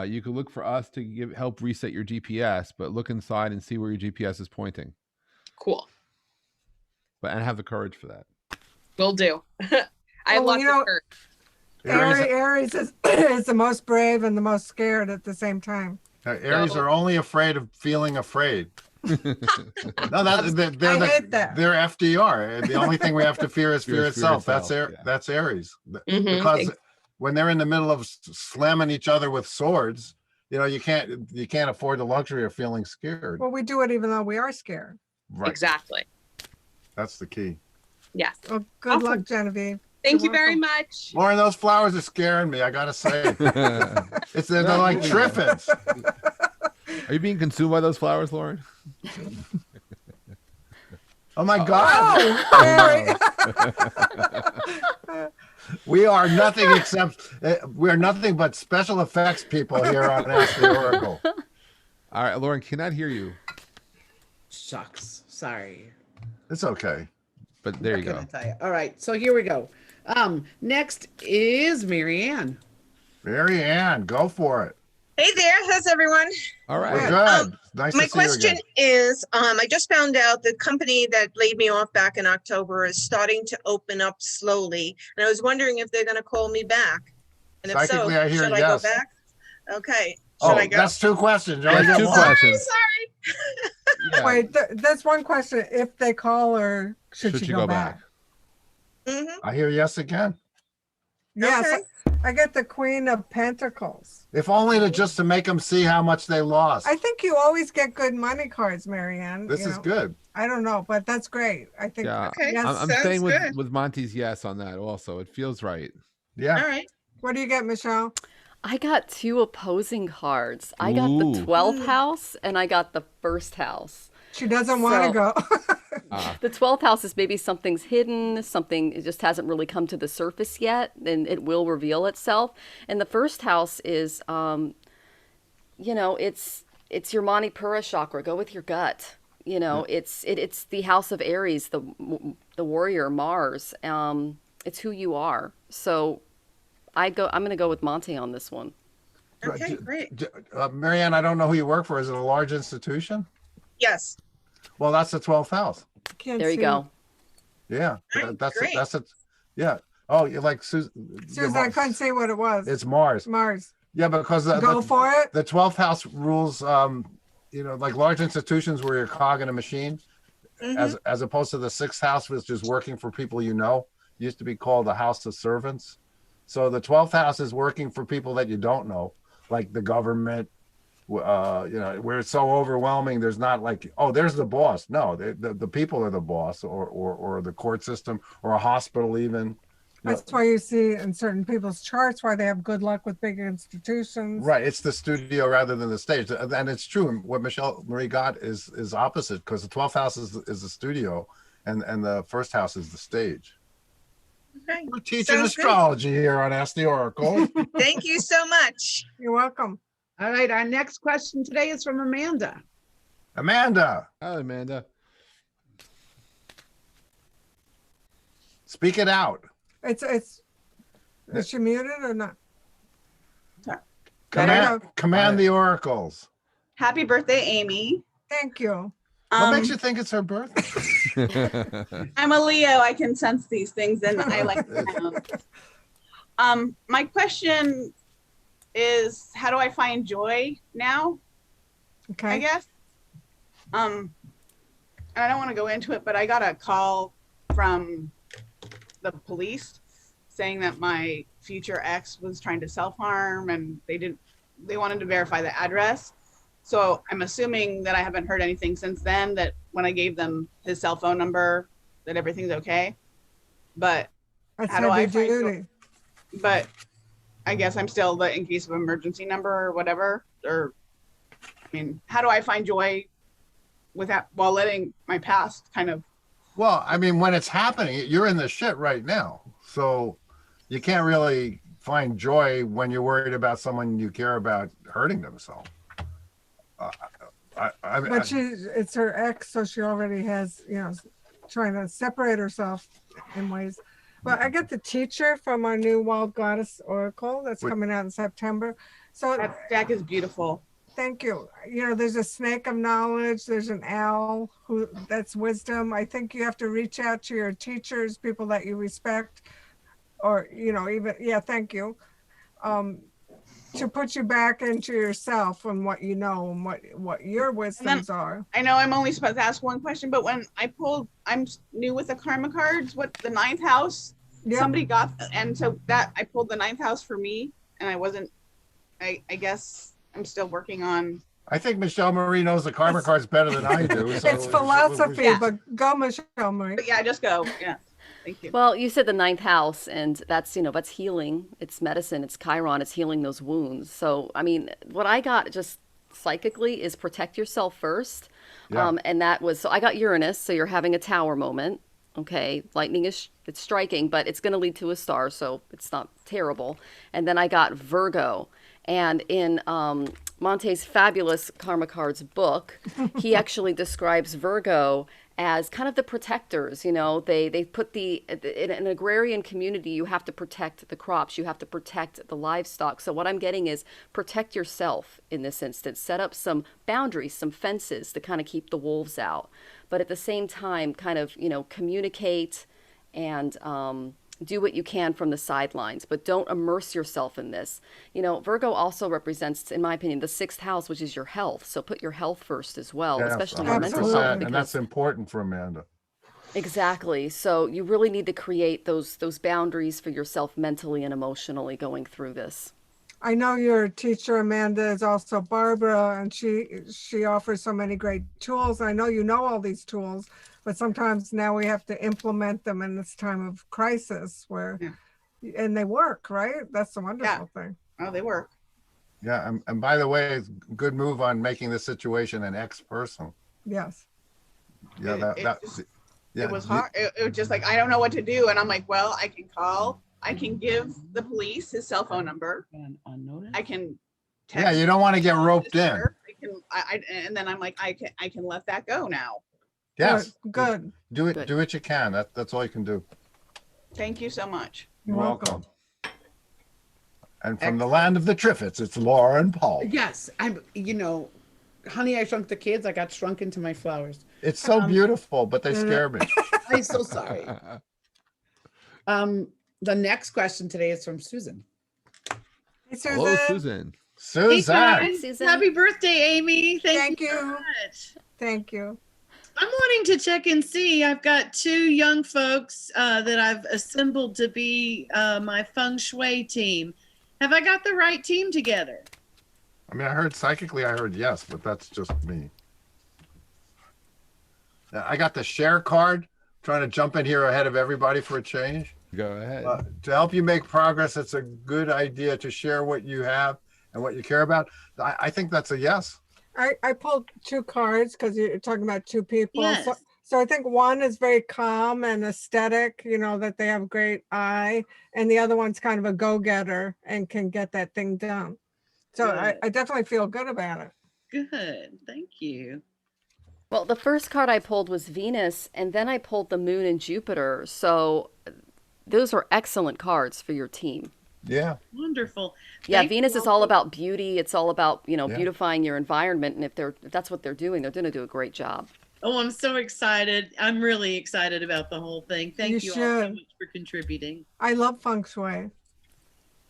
You could look for us to help reset your GPS, but look inside and see where your GPS is pointing. Cool. And have the courage for that. Will do. I have lots of courage. Aries is the most brave and the most scared at the same time. Aries are only afraid of feeling afraid. No, they're FDR. The only thing we have to fear is fear itself. That's Aries. Because when they're in the middle of slamming each other with swords, you can't afford the luxury of feeling scared. Well, we do it even though we are scared. Right. Exactly. That's the key. Yes. Well, good luck, Genevieve. Thank you very much. Lauren, those flowers are scaring me. I gotta say, they're like triffids. Are you being consumed by those flowers, Lauren? Oh my God! We are nothing we're nothing but special effects people here on Ask the Oracle. All right, Lauren, cannot hear you. Shucks. Sorry. It's okay. But there you What go. can I tell you? All right. So here we go. Next is Marianne. Marianne, go for it. Hey there, how's everyone? All right. We're good. Nice My to see you question again. is, I just found out the company that laid me off back in October is starting to open up slowly. And I was wondering if they're going to call me back. And if so, Psychically, I hear should I yes. go back? Okay. Should I go? That's two questions. You only That's get two one. questions. Sorry. Wait, that's one question. If they call, or should you go back? I hear yes again. Yes, Okay. I get the Queen of Pentacles. If only just to make them see how much they lost. I think you always get good money cards, Marianne. This is good. I don't know, but that's great. I think. Yeah, Yes. I'm staying with Monty's yes on that also. It feels right. Yeah. All right. What do you get, Michelle? I got two opposing cards. I got the 12th house and I got the first house. She doesn't want to go. The 12th house is maybe something's hidden, something it just hasn't really come to the surface yet, and it will reveal itself. And the first house is, you know, it's your Manipura chakra. Go with your gut. You know, it's the house of Aries, the warrior, Mars. It's who you are. So I'm going to go with Monte on this one. Okay, great. Marianne, I don't know who you work for. Is it a large institution? Yes. Well, that's the 12th house. There you go. Yeah, Great. that's it. Yeah. Oh, you're like Susan, I couldn't see what it was. it's Mars. Mars. Yeah, because Go for it. The 12th house rules, you know, like large institutions where you're a cog in a machine, as opposed to the 6th house, which is working for people you know. Used to be called the house of servants. So the 12th house is working for people that you don't know, like the government. You know, where it's so overwhelming, there's not like, oh, there's the boss. No, the people are the boss, or the court system, or a hospital even. That's why you see in certain people's charts why they have good luck with big institutions. Right, it's the studio rather than the stage, and it's true. What Michelle Marie got is opposite, because the 12th house is the studio, and the first house is the stage. Okay. We're teaching Sounds astrology here on Ask the Oracle. Thank you so much. You're welcome. All right, our next question today is from Amanda. Amanda. Hi, Amanda. Speak it out. Is she muted or not? Command the oracles. Happy birthday, Amy. Thank you. What makes you think it's her birthday? I'm a Leo. I can sense these things, and I like to know. My question is, how do I find joy now? Okay. I guess. And I don't want to go into it, but I got a call from the police saying that my future ex was trying to self-harm, and they wanted to verify the address. So I'm assuming that I haven't heard anything since then, that when I gave them his cell phone number, that everything's okay. But That's how do I heavy find duty. But I guess I'm still the in case of emergency number or whatever. Or, I mean, how do I find joy without, while letting my past kind of. Well, I mean, when it's happening, you're in the shit right now. So you can't really find joy when you're worried about someone you care about hurting themselves. But it's her ex, so she already has, you know, trying to separate herself in ways. Well, I got the teacher from our new Wild Goddess Oracle that's coming out in September. So that deck is beautiful. Thank you. You know, there's a snake of knowledge. There's an owl that's wisdom. I think you have to reach out to your teachers, people that you respect, or, you know, even, thank you. To put you back into yourself and what you know and what your wisdoms are. I know I'm only supposed to ask one question, but when I'm new with the karma cards, what the 9th house, somebody got, and so that I pulled the 9th house for me, and I wasn't, I guess I'm still working on. I think Michelle Marie knows the karma cards better than I do. So it's philosophy, but go, Michelle Marie. But just go. Yeah. Thank you. Well, you said the 9th house, and that's, you know, that's healing. It's medicine. It's Chiron. It's healing those wounds. So, I mean, what I got just psychically is protect yourself first. Yeah. And that was, so I got Uranus. So you're having a tower moment. Okay. Lightning it's striking, but it's going to lead to a star. So it's not terrible. And then I got Virgo. And in Monte's fabulous Karma Cards book, he actually describes Virgo as kind of the protectors. You know, they put in an agrarian community, you have to protect the crops, you have to protect the livestock. So what I'm getting is protect yourself in this instance, set up some boundaries, some fences to kind of keep the wolves out. But at the same time, kind of, you know, communicate and do what you can from the sidelines, but don't immerse yourself in this. You know, Virgo also represents, in my opinion, the 6th house, which is your health. So put your health first as well, especially your mental health. And that's important for Amanda. Exactly. So you really need to create those boundaries for yourself mentally and emotionally going through this. I know your teacher, Amanda, is also Barbara, and she offers so many great tools. I know you know all these tools, but sometimes now we have to implement them in this time of crisis and they work, right? That's the wonderful thing. Oh, they work. Yeah, and by the way, it's a good move on making this situation an ex person. Yes. Yeah, It was hard. It was just like, I don't know what to do. And I'm like, well, I can call, I can give the police his cell phone number. I can text. Yeah, you don't want to get roped in. And then I'm like, I can let that go now. Yes. Good. Do what you can. That's all you can do. Thank you so much. You're welcome. And from the land of the Triffids, it's Laura and Paul. Yes, Honey, I Shrunk the Kids. I got shrunk into my flowers. It's so beautiful, but they scare me. I'm so sorry. The next question today is from Susan. Hey, Susan. Hello, Susan. Susan. Hey, Susan. Happy birthday, Amy. Thank you you. so much. Thank you. I'm wanting to check and see. I've got 2 young folks that I've assembled to be my feng shui team. Have I got the right team together? I mean, I heard psychically, I heard yes, but that's just me. I got the share card, trying to jump in here ahead of everybody for a change. Go ahead. To help you make progress, it's a good idea to share what you have and what you care about. I think that's a yes. I pulled 2 cards because you're talking about 2 people. Yes. So I think one is very calm and aesthetic, that they have great eye, and the other one's kind of a go-getter and can get that thing done. So I definitely feel good about it. Good. Thank you. Well, the first card I pulled was Venus, and then I pulled the Moon and Jupiter. So those are excellent cards for your team. Yeah. Wonderful. Yeah, Thank Venus you is all all for- about beauty. It's all about, beautifying your environment. And if that's what they're doing, they're going to do a great job. Oh, I'm so excited. I'm really excited about the whole thing. Thank you all so should. much for contributing. I love feng shui.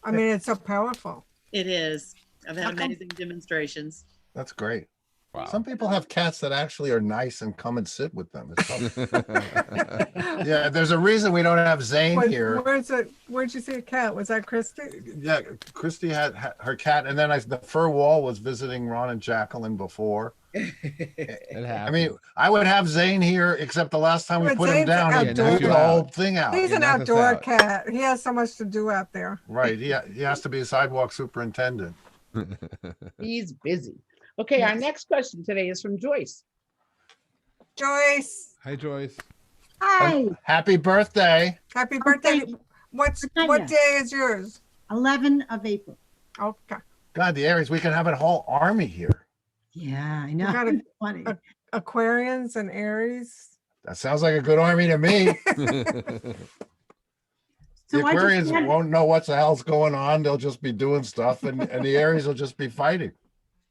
I mean, it's so powerful. It is. I've had amazing demonstrations. That's great. Wow. Some people have cats that actually are nice and come and sit with them. Yeah, there's a reason we don't have Zane here. Where'd you see a cat? Was that Christy? Yeah, Christy had her cat, and then the fur wall was visiting Ron and Jacqueline before. I mean, I would have Zane here, except the last time we But put him Zane's down, he outdoor. moved the whole thing out. He's an knock us outdoor out. cat. He has so much to do out there. Right, he has to be a sidewalk superintendent. He's busy. Okay, our next question today is from Joyce. Joyce, Hi, Joyce. Hi. Happy birthday. happy birthday. thank you. What Tanya. day is yours? 11 of April. Okay. God, the Aries, we can have a whole army here. Yeah, I know. We got a- Funny. Aquarians and Aries. That sounds like a good army to me. The So I just Aquarians had- won't know what the hell's going on. They'll just be doing stuff, and the Aries will just be fighting.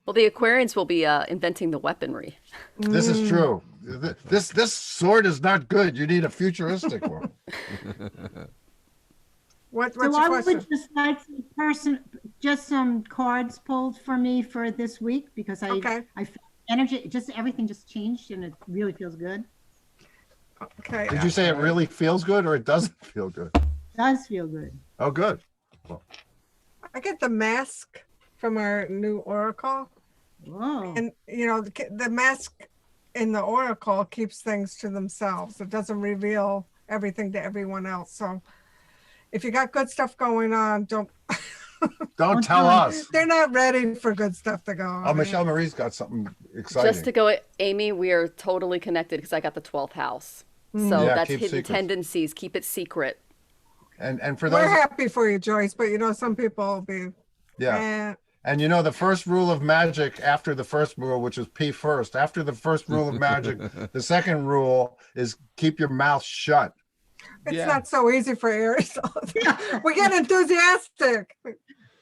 Well, the Aquarians will be inventing the weaponry. This is true. This sword is not good. You need a futuristic one. What's So your I question? would just like some cards pulled for me for this week because I feel energy, everything just changed and it really feels good. Okay. Did you say it really feels good or it doesn't feel good? It does feel good. Oh, good. I get the mask from our new oracle. Whoa. And the mask in the oracle keeps things to themselves. It doesn't reveal everything to everyone else. So if you got good stuff going on, don't tell us. They're not ready for good stuff to go on. Oh, Michelle Marie's got something exciting. Just to go, Amy, we are totally connected because I got the 12th house. So Yeah, that's keep hidden secrets. tendencies. Keep it secret. And for We're those, happy for you, Joyce, but some people will be. yeah. And the first rule of magic after the first rule, which is P first, after the first rule of magic, the second rule is keep your mouth shut. It's not so easy for Aries. We get enthusiastic.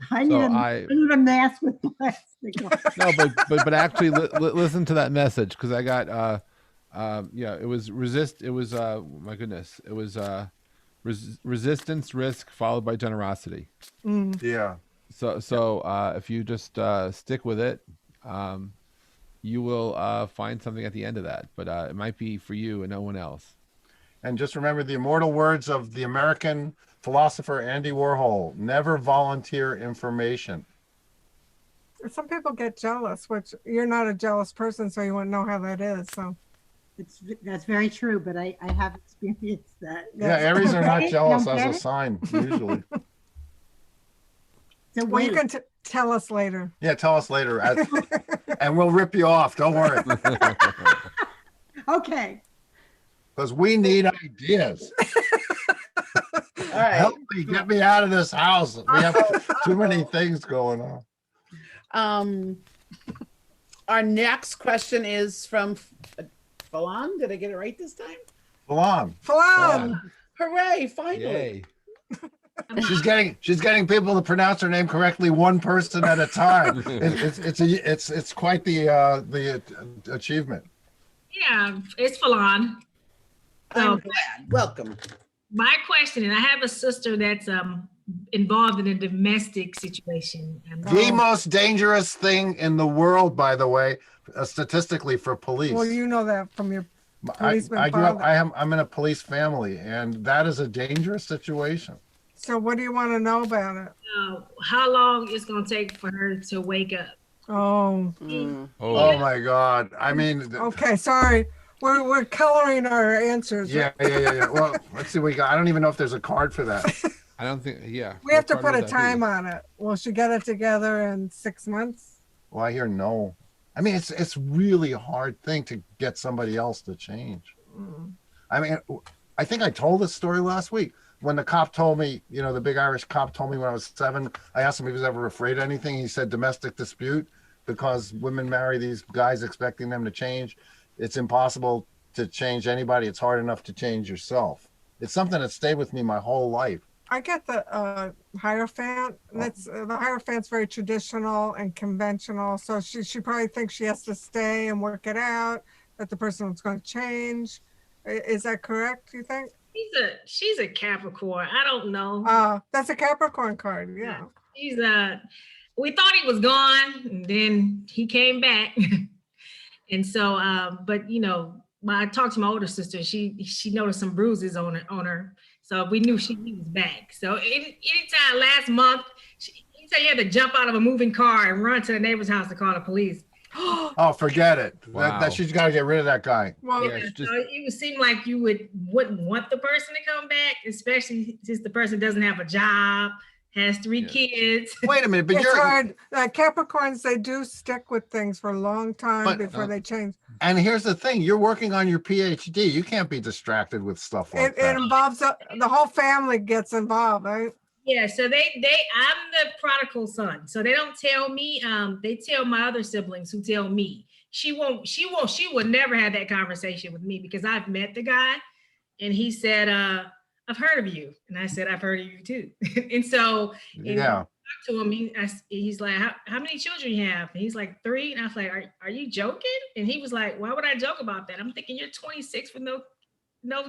I need, I need a mask with plastic. No, but actually listen to that message because I got it was my goodness, it was resistance, risk followed by generosity. Yeah. So if you just stick with it, you will find something at the end of that. But it might be for you and no one else. And just remember the immortal words of the American philosopher Andy Warhol: never volunteer information. Some people get jealous, which you're not a jealous person, so you wouldn't know how that is. So that's very true, but I have experienced that. Yeah, Aries are not jealous as a sign, usually. So Well, you wait. can tell us later. Yeah, tell us later, and we'll rip you off. Don't worry, Okay. because we need ideas. All right. Help me, get me out of this house. We have too many things going on. Our next question is from Falon. Did I get it right this time? Falon. Hooray, finally. Yay. She's getting people to pronounce her name correctly, one person at a time. It's quite the achievement. Yeah, it's Falon. I'm glad. Welcome. My question, and I have a sister that's involved in a domestic situation. The most dangerous thing in the world, by the way, statistically for police. Well, you know that from your policeman I grew up. father. I'm in a police family, and that is a dangerous situation. So what do you want to know about it? How long it's going to take for her to wake up? Oh. Oh my God! I mean. Okay, sorry. We're coloring our answers. Yeah. Well, let's see. I don't even know if there's a card for that. I don't think. Yeah. We have to put a time on it. Will she get it together in 6 months? Well, I hear no. I mean, it's really a hard thing to get somebody else to change. I mean, I think I told this story last week when the cop told me, the big Irish cop told me when I was 7, I asked him if he was ever afraid of anything. He said domestic dispute, because women marry these guys expecting them to change. It's impossible to change anybody. It's hard enough to change yourself. It's something that stayed with me my whole life. I get the Hierophant. That's the Hierophant's very traditional and conventional. So she probably thinks she has to stay and work it out, that the person is going to change. Is that correct, you think? She's a Capricorn. I don't know. That's a Capricorn card. Yeah. We thought he was gone, and then he came back. And so, but when I talked to my older sister, she noticed some bruises on her. So we knew he was back. So anytime last month, he said he had to jump out of a moving car and run to the neighbor's house to call the police. Oh, forget it. Wow. That she's got to get rid of that guy. Well, so it would seem like you wouldn't want the person to come back, especially since the person doesn't have a job, has 3 kids. Wait a minute, but it's hard. Capricorns, they do stick with things for a long time before they change. And here's the thing: you're working on your PhD. You can't be distracted with stuff like that. It involves the whole family gets involved, right? Yeah, so I'm the prodigal son. So they don't tell me, they tell my other siblings who tell me. She would never have that conversation with me because I've met the guy and he said, I've heard of you. And I said, I've heard of you too. And so yeah. To him, he's like, how many children you have? And he's like 3. And I was like, are you joking? And he was like, why would I joke about that? I'm thinking you're 26 with no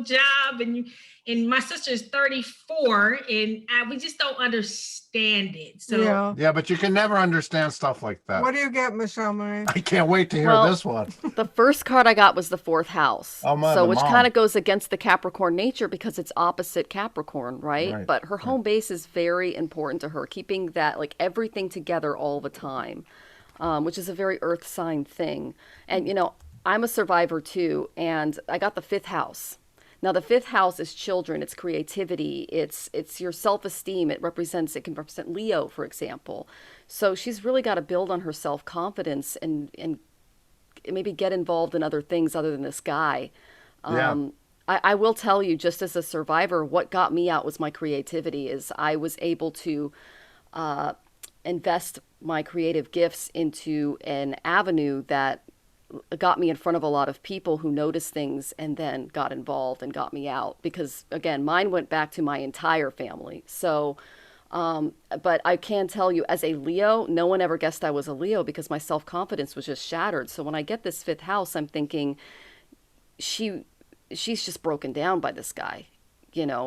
job, and my sister is 34, and we just don't understand it. So yeah, but you can never understand stuff like that. What do you get, Michelle Marie? I can't wait to hear this one. The first card I got was the 4th house. Which kind of goes against the Capricorn nature because it's opposite Capricorn, right? But her home base is very important to her, keeping that everything together all the time, which is a very earth sign thing. And I'm a survivor too, and I got the 5th house. Now, the 5th house is children, it's creativity, it's your self-esteem. It can represent Leo, for example. So she's really got to build on her self-confidence and maybe get involved in other things other than this guy. I will tell you, just as a survivor, what got me out was my creativity. Is I was able to invest my creative gifts into an avenue that got me in front of a lot of people who noticed things and then got involved and got me out, because again, mine went back to my entire family. So, but I can tell you, as a Leo, no one ever guessed I was a Leo because my self-confidence was just shattered. So when I get this 5th house, I'm thinking she's just broken down by this guy.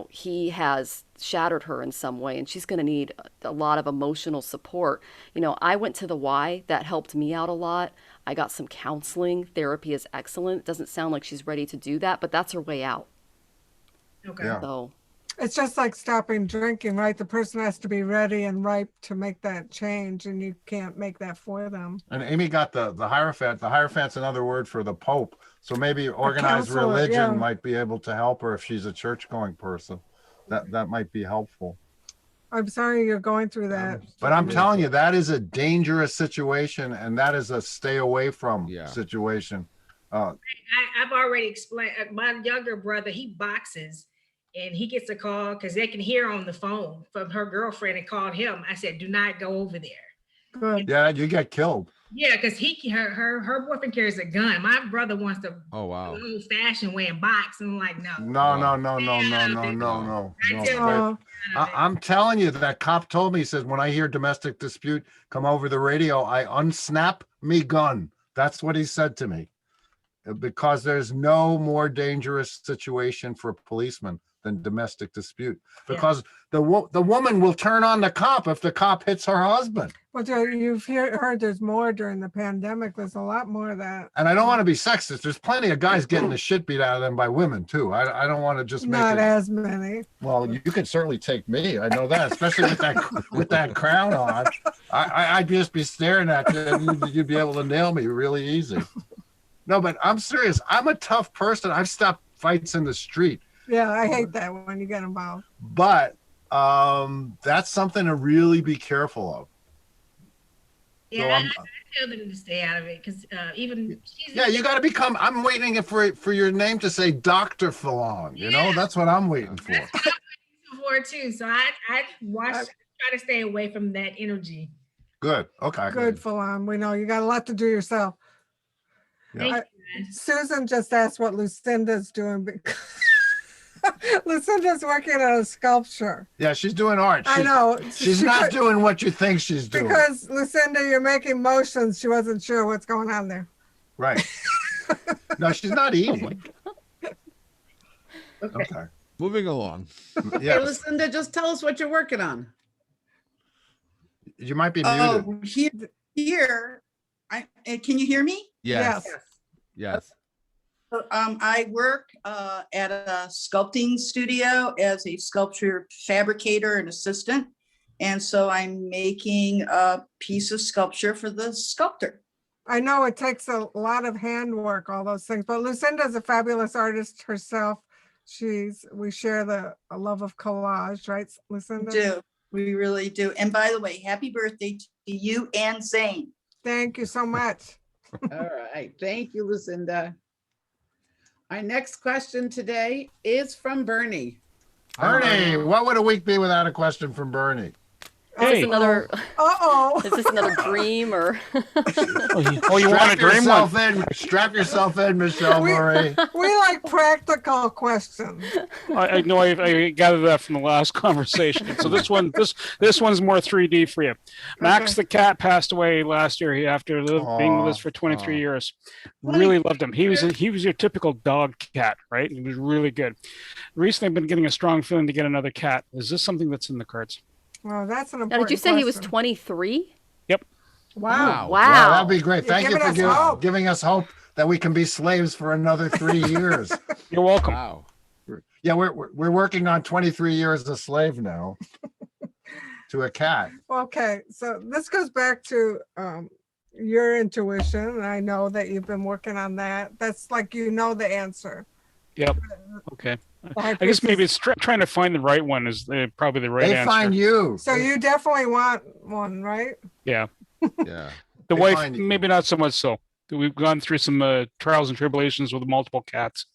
He has shattered her in some way, and she's going to need a lot of emotional support. I went to the Y. That helped me out a lot. I got some counseling. Therapy is excellent. It doesn't sound like she's ready to do that, but that's her way out. Okay. Yeah. So it's just like stopping drinking, right? The person has to be ready and ripe to make that change, and you can't make that for them. And Amy got the Hierophant. The Hierophant's another word for the Pope. So maybe organized counselor, religion might be able to help her if she's a church-going person. That might be helpful. I'm sorry you're going through that. But I'm telling you, that is a dangerous situation, and that is a stay away from situation. I've already explained. My younger brother, he boxes, and he gets a call because they can hear on the phone from her girlfriend and called him. I said, "Do not go over there." Good. Yeah, you get killed. Yeah, because her boyfriend carries a gun. My brother wants to Oh wow. old fashioned way and box. And I'm like, no. No. I'm telling you, that cop told me, he says, when I hear domestic dispute come over the radio, I unsnap me gun. That's what he said to me. Because there's no more dangerous situation for a policeman than domestic dispute. Because the woman will turn on the cop if the cop hits her husband. Well, you've heard there's more during the pandemic. There's a lot more of that. And I don't want to be sexist. There's plenty of guys getting the shit beat out of them by women too. I don't want to just make Not it. as many. Well, you could certainly take me. I know that, especially with that crown on. I'd just be staring at you, and you'd be able to nail me really easy. No, but I'm serious. I'm a tough person. I've stopped fights in the street. Yeah, I hate that when you get involved. But that's something to really be careful of. Yeah, So I tell them to stay out of it because even you got to become. I'm waiting for your name to say Dr. Fallon. You know, that's what I'm waiting for. That's what I'm waiting for too. So I try to stay away from that energy. Good. Okay. Good, Fallon. We know you got a lot to do yourself. Yeah. Susan just asked what Lucinda's doing. Lucinda's working on a sculpture. Yeah, she's doing art. I know. She's not doing what you think she's doing. Because Lucinda, you're making motions. She wasn't sure what's going on there. Right. No, she's not eating. Okay. Moving along. Hey, Lucinda, just tell us what you're working on. You might be muted. Oh, here. Can you hear me? Yes. Yes. I work at a sculpting studio as a sculpture fabricator and assistant. And so I'm making a piece of sculpture for the sculptor. I know it takes a lot of handwork, all those things, but Lucinda's a fabulous artist herself. We share a love of collage, right, Lucinda? We really do. And by the way, happy birthday to you and Zane. Thank you so much. All right. Thank you, Lucinda. Our next question today is from Bernie. Bernie, what would a week be without a question from Bernie? Is this another? Uh-oh. Is this another dream or? You want a dream one? Strap yourself in, Michelle Murray. We like practical questions. I know I gathered that from the last conversation. So this one's more 3D for you. Max the cat passed away last year after being with us for 23 years. Really loved him. He was your typical dog cat, right? He was really good. Recently, I've been getting a strong feeling to get another cat. Is this something that's in the cards? Well, that's an important Now, did you say question. he was 23? Yep. Wow. Wow, that'd be great. Thank you giving for us hope. giving us hope that we can be slaves for another 3 years. You're welcome. Wow. Yeah, we're working on 23 years as a slave now to a cat. Okay, so this goes back to your intuition, and I know that you've been working on that. That's like the answer. Yep. Okay. I guess maybe it's trying to find the right one is probably the right answer. They find you. So you definitely want one, right? Yeah. Yeah. The wife, maybe not so much so. We've gone through some trials and tribulations with multiple cats.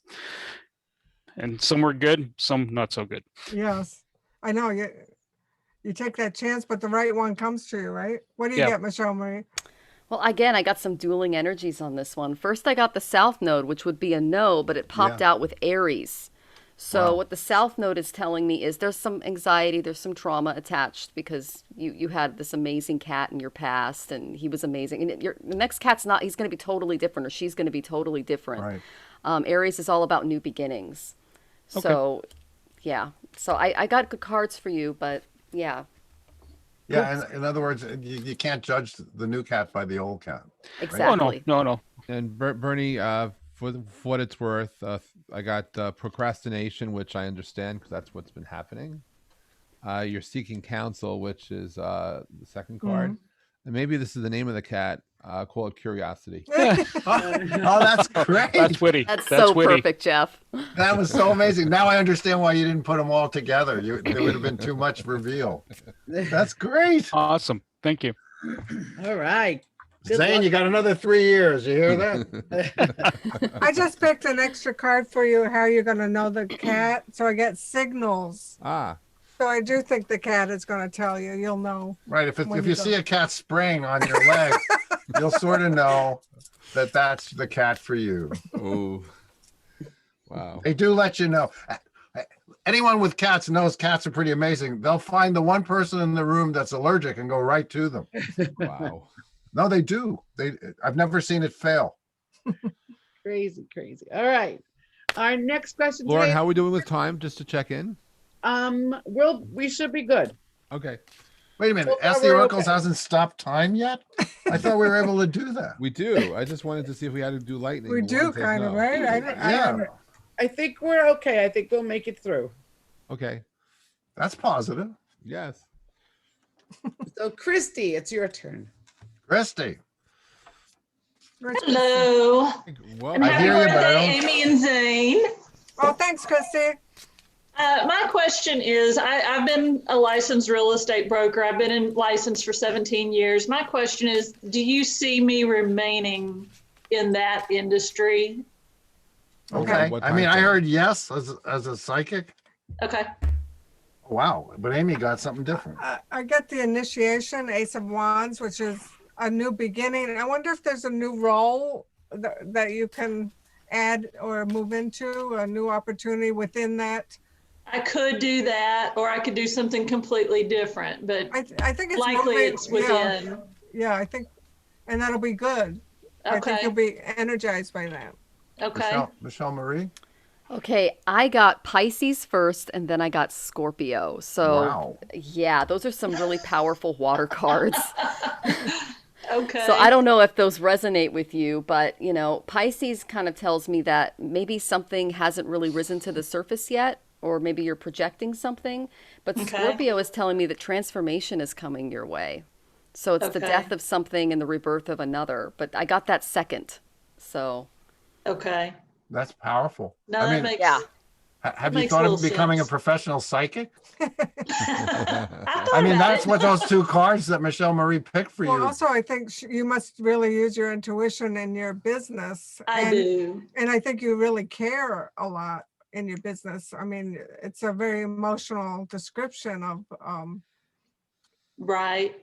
And some were good, some not so good. Yes. I know. You take that chance, but the right one comes to you, right? What do you get, Michelle Marie? Well, again, I got some dueling energies on this one. First, I got the South Node, which would be a no, but it popped out with Aries. So what the South Node is telling me is there's some anxiety, there's some trauma attached because you had this amazing cat in your past and he was amazing. And the next cat's he's going to be totally different or she's going to be totally different. Right. Aries is all about new beginnings. Okay. So, yeah. So I got good cards for you, but yeah. Yeah, and in other words, you can't judge the new cat by the old cat. Right? Exactly. Oh, no. And Bernie, for what it's worth, I got procrastination, which I understand because that's what's been happening. You're seeking counsel, which is the second card. And maybe this is the name of the cat. Call it Curiosity. Oh, that's great. That's witty. That's That's so witty. perfect, Jeff. That was so amazing. Now I understand why you didn't put them all together. There would have been too much reveal. That's great. Awesome. Thank you. All right. Good Zane, luck. you got another 3 years. You hear that? I just picked an extra card for you, how you're going to know the cat. So I get signals. Ah. So I do think the cat is going to tell you. You'll know. Right. If when you go. see a cat spraying on your leg, you'll sort of know that that's the cat for you. Oh. Wow. They do let you know. Anyone with cats knows cats are pretty amazing. They'll find the one person in the room that's allergic and go right to them. Wow. No, they do. I've never seen it fail. Crazy, crazy. All right. Our next question Lauren, today. how are we doing with time? Just to check in. We should be good. Okay. Wait a minute. Well, Ask the we're Oracles okay. hasn't stopped time yet? I thought we were able to do that. We do. I just wanted to see if we had to do lightning. We Lauren do says kind of, no. right? Yeah. I think we're okay. I think we'll make it through. Okay. That's positive. Yes. So, Christy, it's your turn. Christy. Hello. Whoa. And I happy hear you, but I birthday, don't- Amy and Zane. Oh, thanks, Christy. My question is, I've been a licensed real estate broker. I've been in license for 17 years. My question is, do you see me remaining in that industry? Okay. What I mean, time I frame? heard yes as a psychic. Okay. Wow. But Amy got something different. I get the initiation, Ace of Wands, which is a new beginning. I wonder if there's a new role that you can add or move into, a new opportunity within that. I could do that, or I could do something completely different, but I think it's likely moving, it's within. Yeah, I think, and that'll be good. I think Okay. you'll be energized by that. Okay. Michelle Marie. Okay, I got Pisces first and then I got Scorpio. So, Wow. yeah, those are some really powerful water cards. Okay. So I don't know if those resonate with you, but Pisces kind of tells me that maybe something hasn't really risen to the surface yet, or maybe you're projecting something. But Okay. Scorpio is telling me that transformation is coming your way. So it's the Okay. death of something and the rebirth of another. But I got that second. So Okay. That's powerful. No, I that mean, makes. yeah. have you makes thought a of little becoming sense. a professional psychic? I I mean, about that's it. what those two cards that Michelle Marie picked for Well, you. also, I think you must really use your intuition in your business. I do. And I think you really care a lot in your business. I mean, it's a very emotional description of, Right.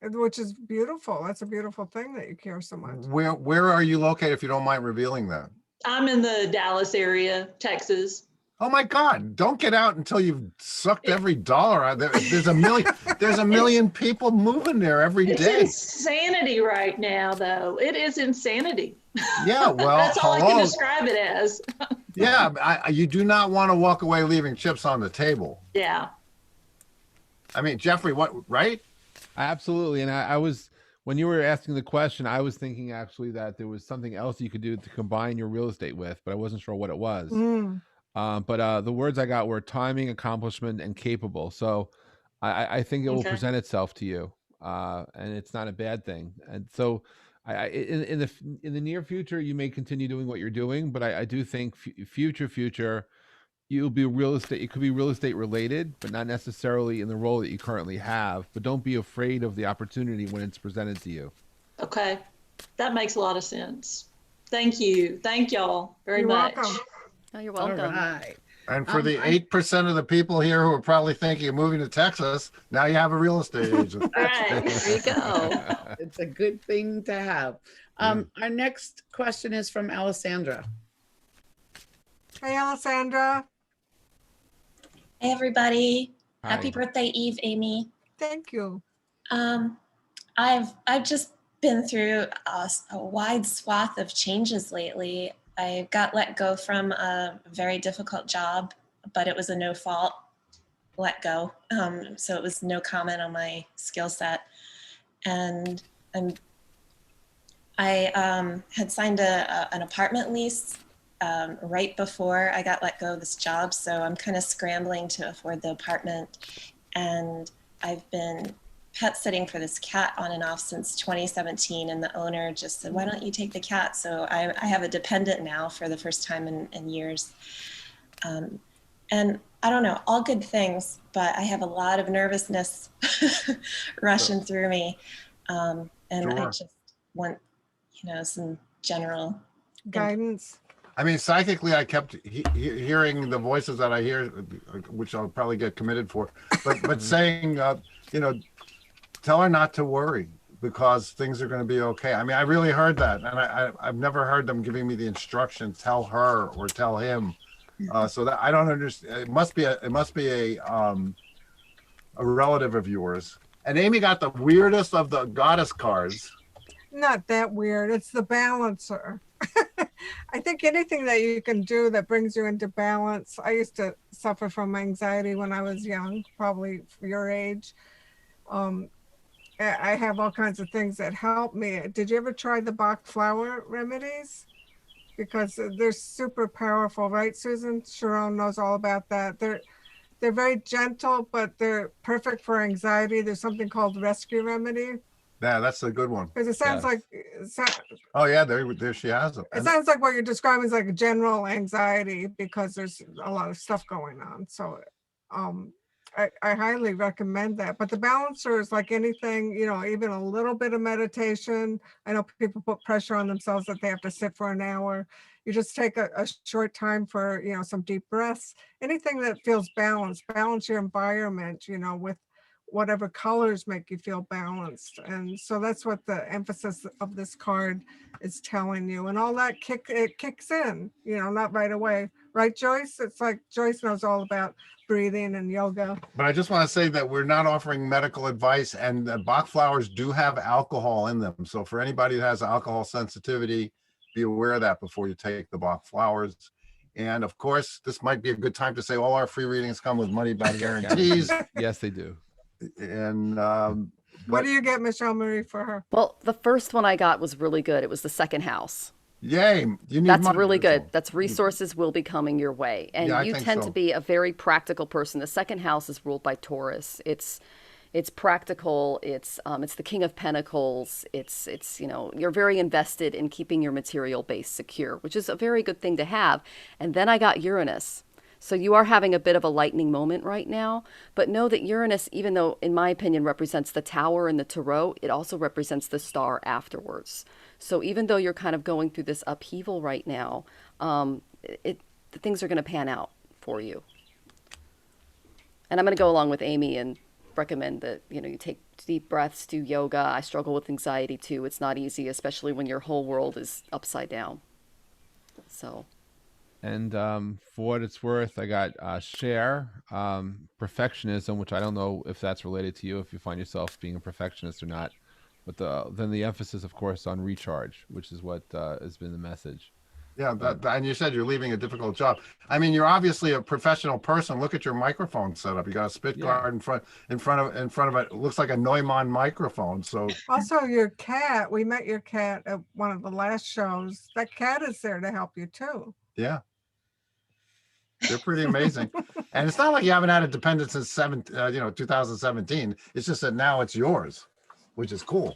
which is beautiful. That's a beautiful thing that you care so much. Where are you located, if you don't mind revealing that? I'm in the Dallas area, Texas. Oh my God! Don't get out until you've sucked every dollar out. There's a million people moving there every It's day. insanity right now, though. It is insanity. Yeah, well, That's all I can hello. describe it as. Yeah, you do not want to walk away leaving chips on the table. Yeah. I mean, Jeffrey, what? Right? Absolutely. And I was, when you were asking the question, I was thinking actually that there was something else you could do to combine your real estate with, but I wasn't sure what it was. Mm. But the words I got were timing, accomplishment, and capable. So I think it will Okay. present itself to you, and it's not a bad thing. And so in the near future, you may continue doing what you're doing, but I do think future, you'll be real estate. It could be real estate related, but not necessarily in the role that you currently have. But don't be afraid of the opportunity when it's presented to you. Okay. That makes a lot of sense. Thank you. Thank y'all very You're much. welcome. Oh, you're All welcome. right. And for the 8% of the people here who are probably thinking of moving to Texas, now you have a real estate agent. Right. There you go. It's a good thing to have. Our next question is from Alessandra. Hey, Alessandra. Hey everybody. Hi. Happy birthday, Eve, Amy. Thank you. I've just been through a wide swath of changes lately. I got let go from a very difficult job, but it was a no fault let go. So it was no comment on my skill set. And I had signed an apartment lease right before I got let go of this job. So I'm kind of scrambling to afford the apartment. And I've been pet sitting for this cat on and off since 2017, and the owner just said, "Why don't you take the cat?" So I have a dependent now for the first time in years. And I don't know, all good things, but I have a lot of nervousness rushing through me. And I just want, some general guidance. I mean, psychically, I kept hearing the voices that I hear, which I'll probably get committed for, but saying, tell her not to worry because things are going to be okay. I mean, I really heard that, and I've never heard them giving me the instruction, tell her or tell him. So that I don't understand. It must be a relative of yours. And Amy got the weirdest of the goddess cards. Not that weird. It's the balancer. I think anything that you can do that brings you into balance. I used to suffer from anxiety when I was young, probably your age. I have all kinds of things that help me. Did you ever try the Bach flower remedies? Because they're super powerful, right, Susan? Sharon knows all about that. They're very gentle, but they're perfect for anxiety. There's something called rescue remedy. Yeah, that's a good one. Because it sounds like. Oh yeah, there she has them. It sounds like what you're describing is like general anxiety because there's a lot of stuff going on. So, I highly recommend that. But the balancer is like anything, even a little bit of meditation. I know people put pressure on themselves that they have to sit for an hour. You just take a short time for, some deep breaths. Anything that feels balanced, balance your environment, with whatever colors make you feel balanced. And so that's what the emphasis of this card is telling you. And all that kicks in, not right away. Right, Joyce? It's like Joyce knows all about breathing and yoga. But I just want to say that we're not offering medical advice, and the Bach flowers do have alcohol in them. So for anybody that has alcohol sensitivity, be aware of that before you take the Bach flowers. And of course, this might be a good time to say all our free readings come with money back guarantees. Yes, they do. And what do you get, Michelle Marie, for her? Well, the first one I got was really good. It was the second house. Yay. You need That's money. really good. That's resources will be coming your way. And Yeah, I you think tend so. to be a very practical person. The second house is ruled by Taurus. It's practical. It's the King of Pentacles. It's you're very invested in keeping your material base secure, which is a very good thing to have. And then I got Uranus. So you are having a bit of a lightning moment right now, but know that Uranus, even though in my opinion represents the tower and the tarot, it also represents the star afterwards. So even though you're kind of going through this upheaval right now, things are going to pan out for you. And I'm going to go along with Amy and recommend that, you take deep breaths, do yoga. I struggle with anxiety too. It's not easy, especially when your whole world is upside down. So. And for what it's worth, I got share, perfectionism, which I don't know if that's related to you, if you find yourself being a perfectionist or not. But then the emphasis, of course, on recharge, which is what has been the message. Yeah, and you said you're leaving a difficult job. I mean, you're obviously a professional person. Look at your microphone setup. You got a spit guard in front of it. It looks like a Neumann microphone. So also your cat. We met your cat at one of the last shows. That cat is there to help you too. Yeah. They're pretty amazing. And it's not like you haven't had a dependent since 2017. It's just that now it's yours, which is cool.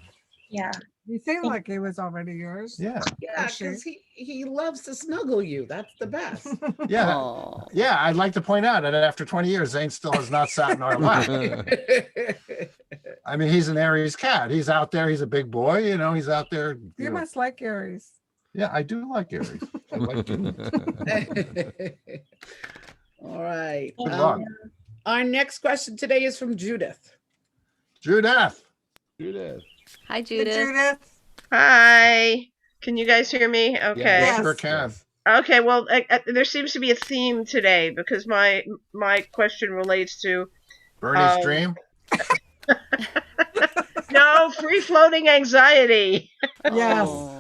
Yeah. You seem like he was already yours. Yeah. Yeah, because he loves to snuggle you. That's the best. Yeah. Aww. Yeah. I'd like to point out that after 20 years, Zane still has not sat in our lap. I mean, he's an Aries cat. He's out there. He's a big boy. He's out there. You must like Aries. Yeah, I do like Aries. I like All right. Good luck. Our next question today is from Judith. Judith. Hi, Judith. Hey, Judith. Hi. Can you guys hear me? Okay. Yes. Sure can. Okay. Well, there seems to be a theme today because my question relates to Bernie's dream. No, free floating anxiety. Yes.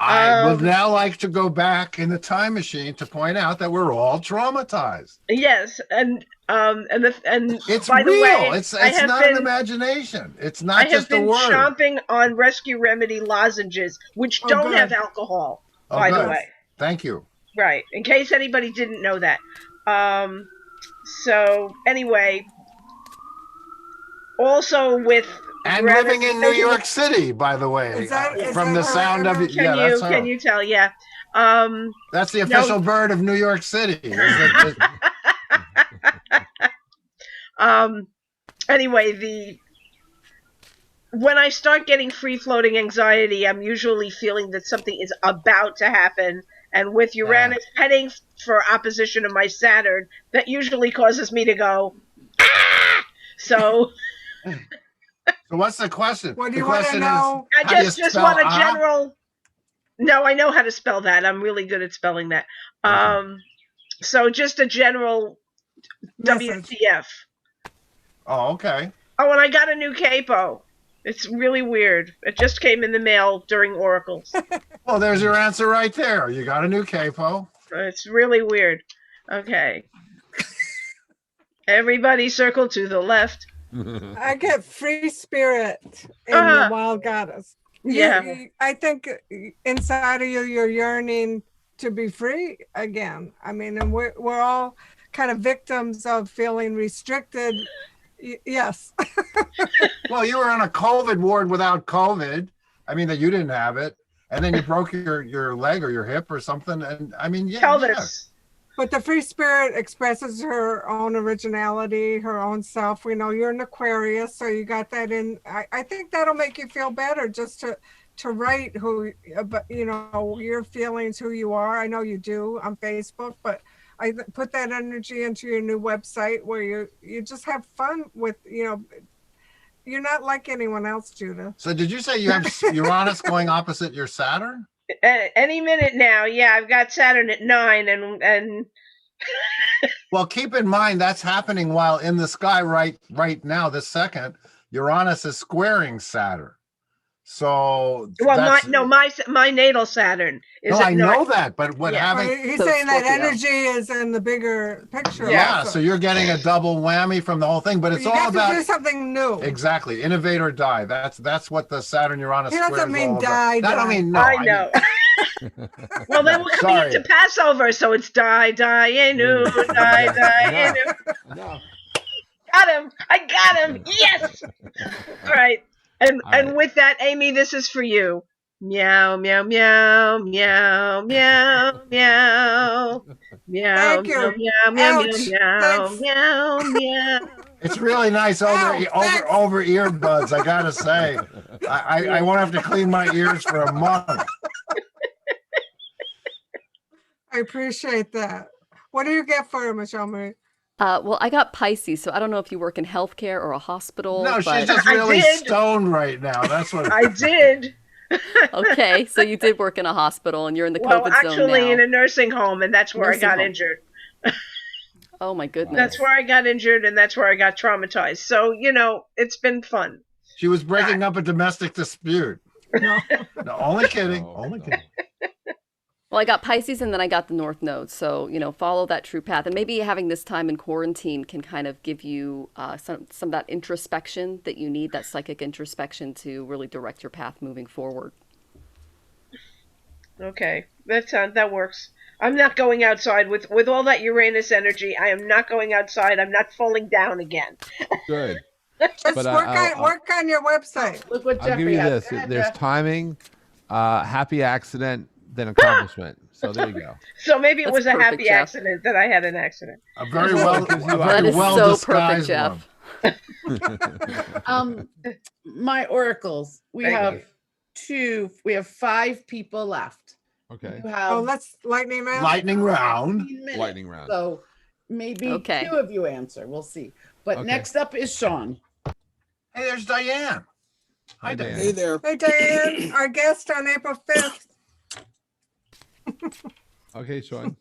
I would now like to go back in the time machine to point out that we're all traumatized. Yes, and it's by real. The way, it's not an imagination. It's not just a word. I have been chomping on Rescue Remedy lozenges, which don't have alcohol. By the way, thank you. Right, in case anybody didn't know that. So anyway, also with And living in New York City, by the way, from the sound of it. Can you tell? Yeah. That's the official bird of New York City. Anyway, when I start getting free-floating anxiety, I'm usually feeling that something is about to happen. And with Uranus heading for opposition to my Saturn, that usually causes me to go, ah! So what's the question? What do the you want to know? I just want a general. No, I know how to spell that. I'm really good at spelling that. So just a general WTF. Oh, okay. Oh, and I got a new capo. It's really weird. It just came in the mail during oracles. Well, there's your answer right there. You got a new capo. It's really weird. Okay. Everybody circle to the left. I get free spirit in the wild goddess. Yeah. I think inside of you, you're yearning to be free again. I mean, and we're all kind of victims of feeling restricted. Yes. Well, you were on a COVID ward without COVID. I mean, that you didn't have it. And then you broke your leg or your hip or something. And I mean, pelvis. But the free spirit expresses her own originality, her own self. We know you're an Aquarius, so you got that in. I think that'll make you feel better just to write your feelings, who you are. I know you do on Facebook, but I put that energy into your new website where you just have fun with, you're not like anyone else, Judah. So did you say you have Uranus going opposite your Saturn? Any minute now. Yeah, I've got Saturn at 9 and Well, keep in mind that's happening while in the sky right now, this second. Uranus is squaring Saturn. So my natal Saturn is. No, I know that, but what happened? He's saying that energy is in the bigger picture. Yeah, also. so you're getting a double whammy from the whole thing, but it's all about do something new. Exactly, innovate or die. That's what the Saturn Uranus. He doesn't mean die. I don't mean no. I know. Well, then we're coming into Passover, so it's die, anu, die, anu. No. Got him! I got him! Yes! All right. And with that, Amy, this is for you. Meow, meow, meow, meow, meow, meow. Meow, Thank you. meow, meow, meow, meow, meow. It's really nice over earbuds, I gotta say. I won't have to clean my ears for a month. I appreciate that. What do you get for her, Michelle Marie? Well, I got Pisces, so I don't know if you work in healthcare or a hospital. No, but... she's just really stoned right now. That's what I did. Okay, so you did work in a hospital and you're in the COVID zone now. Actually in a nursing home, and that's where I got injured. Oh my goodness. That's where I got injured and that's where I got traumatized. So, it's been fun. She was breaking up a domestic dispute. No, only kidding. Only kidding. Well, I got Pisces and then I got the North Node. So, follow that true path. And maybe having this time in quarantine can kind of give you some of that introspection that you need, that psychic introspection to really direct your path moving forward. Okay, that works. I'm not going outside with all that Uranus energy. I am not going outside. I'm not falling down again. Good. Just work on your website. Look what I'll give you this. There's timing, happy accident, then accomplishment. So there you go. So maybe it was a happy accident that I had an accident. A very well perfect, Jeff. My oracles. We have 5 people left. Okay. Let's lightning round. Lightning round. Lightning round. So maybe 2 of you answer. We'll see. But next up is Sean. Hey, there's Diane. Hi, Diane. Hey there. Hey, Diane, our guest on April 5th. Okay, Sean.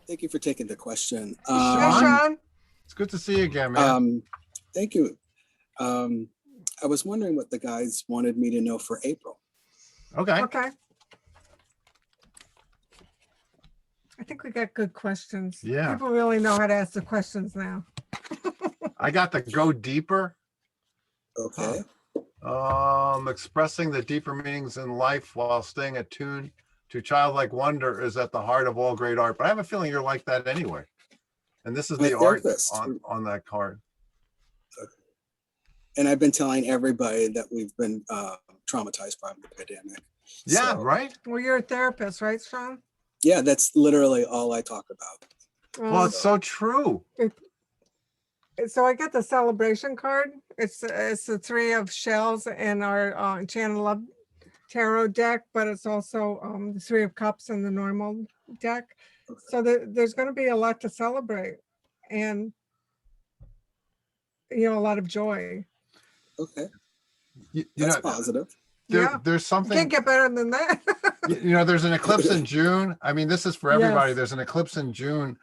Thank you for taking the question. Sean. It's good to see you again, man. Thank you. I was wondering what the guys wanted me to know for April. Okay. I think we got good questions. Yeah. People really know how to ask the questions now. I got the go deeper. Okay. Expressing the deeper meanings in life while staying attuned to childlike wonder is at the heart of all great art. But I have a feeling you're like that anyway. And this is My the art therapist. on that card. And I've been telling everybody that we've been traumatized by the pandemic. Yeah, So, right? Well, you're a therapist, right, Sean? yeah, that's literally all I talk about. Well, it's so true. So I get the celebration card. It's the three of shells in our Channel Love tarot deck, but it's also the three of cups in the normal deck. So there's going to be a lot to celebrate, and a lot of joy. Okay, That's positive. There's something. Can't get better than that. There's an eclipse in June. I mean, this is for everybody. Yes. There's an eclipse in June,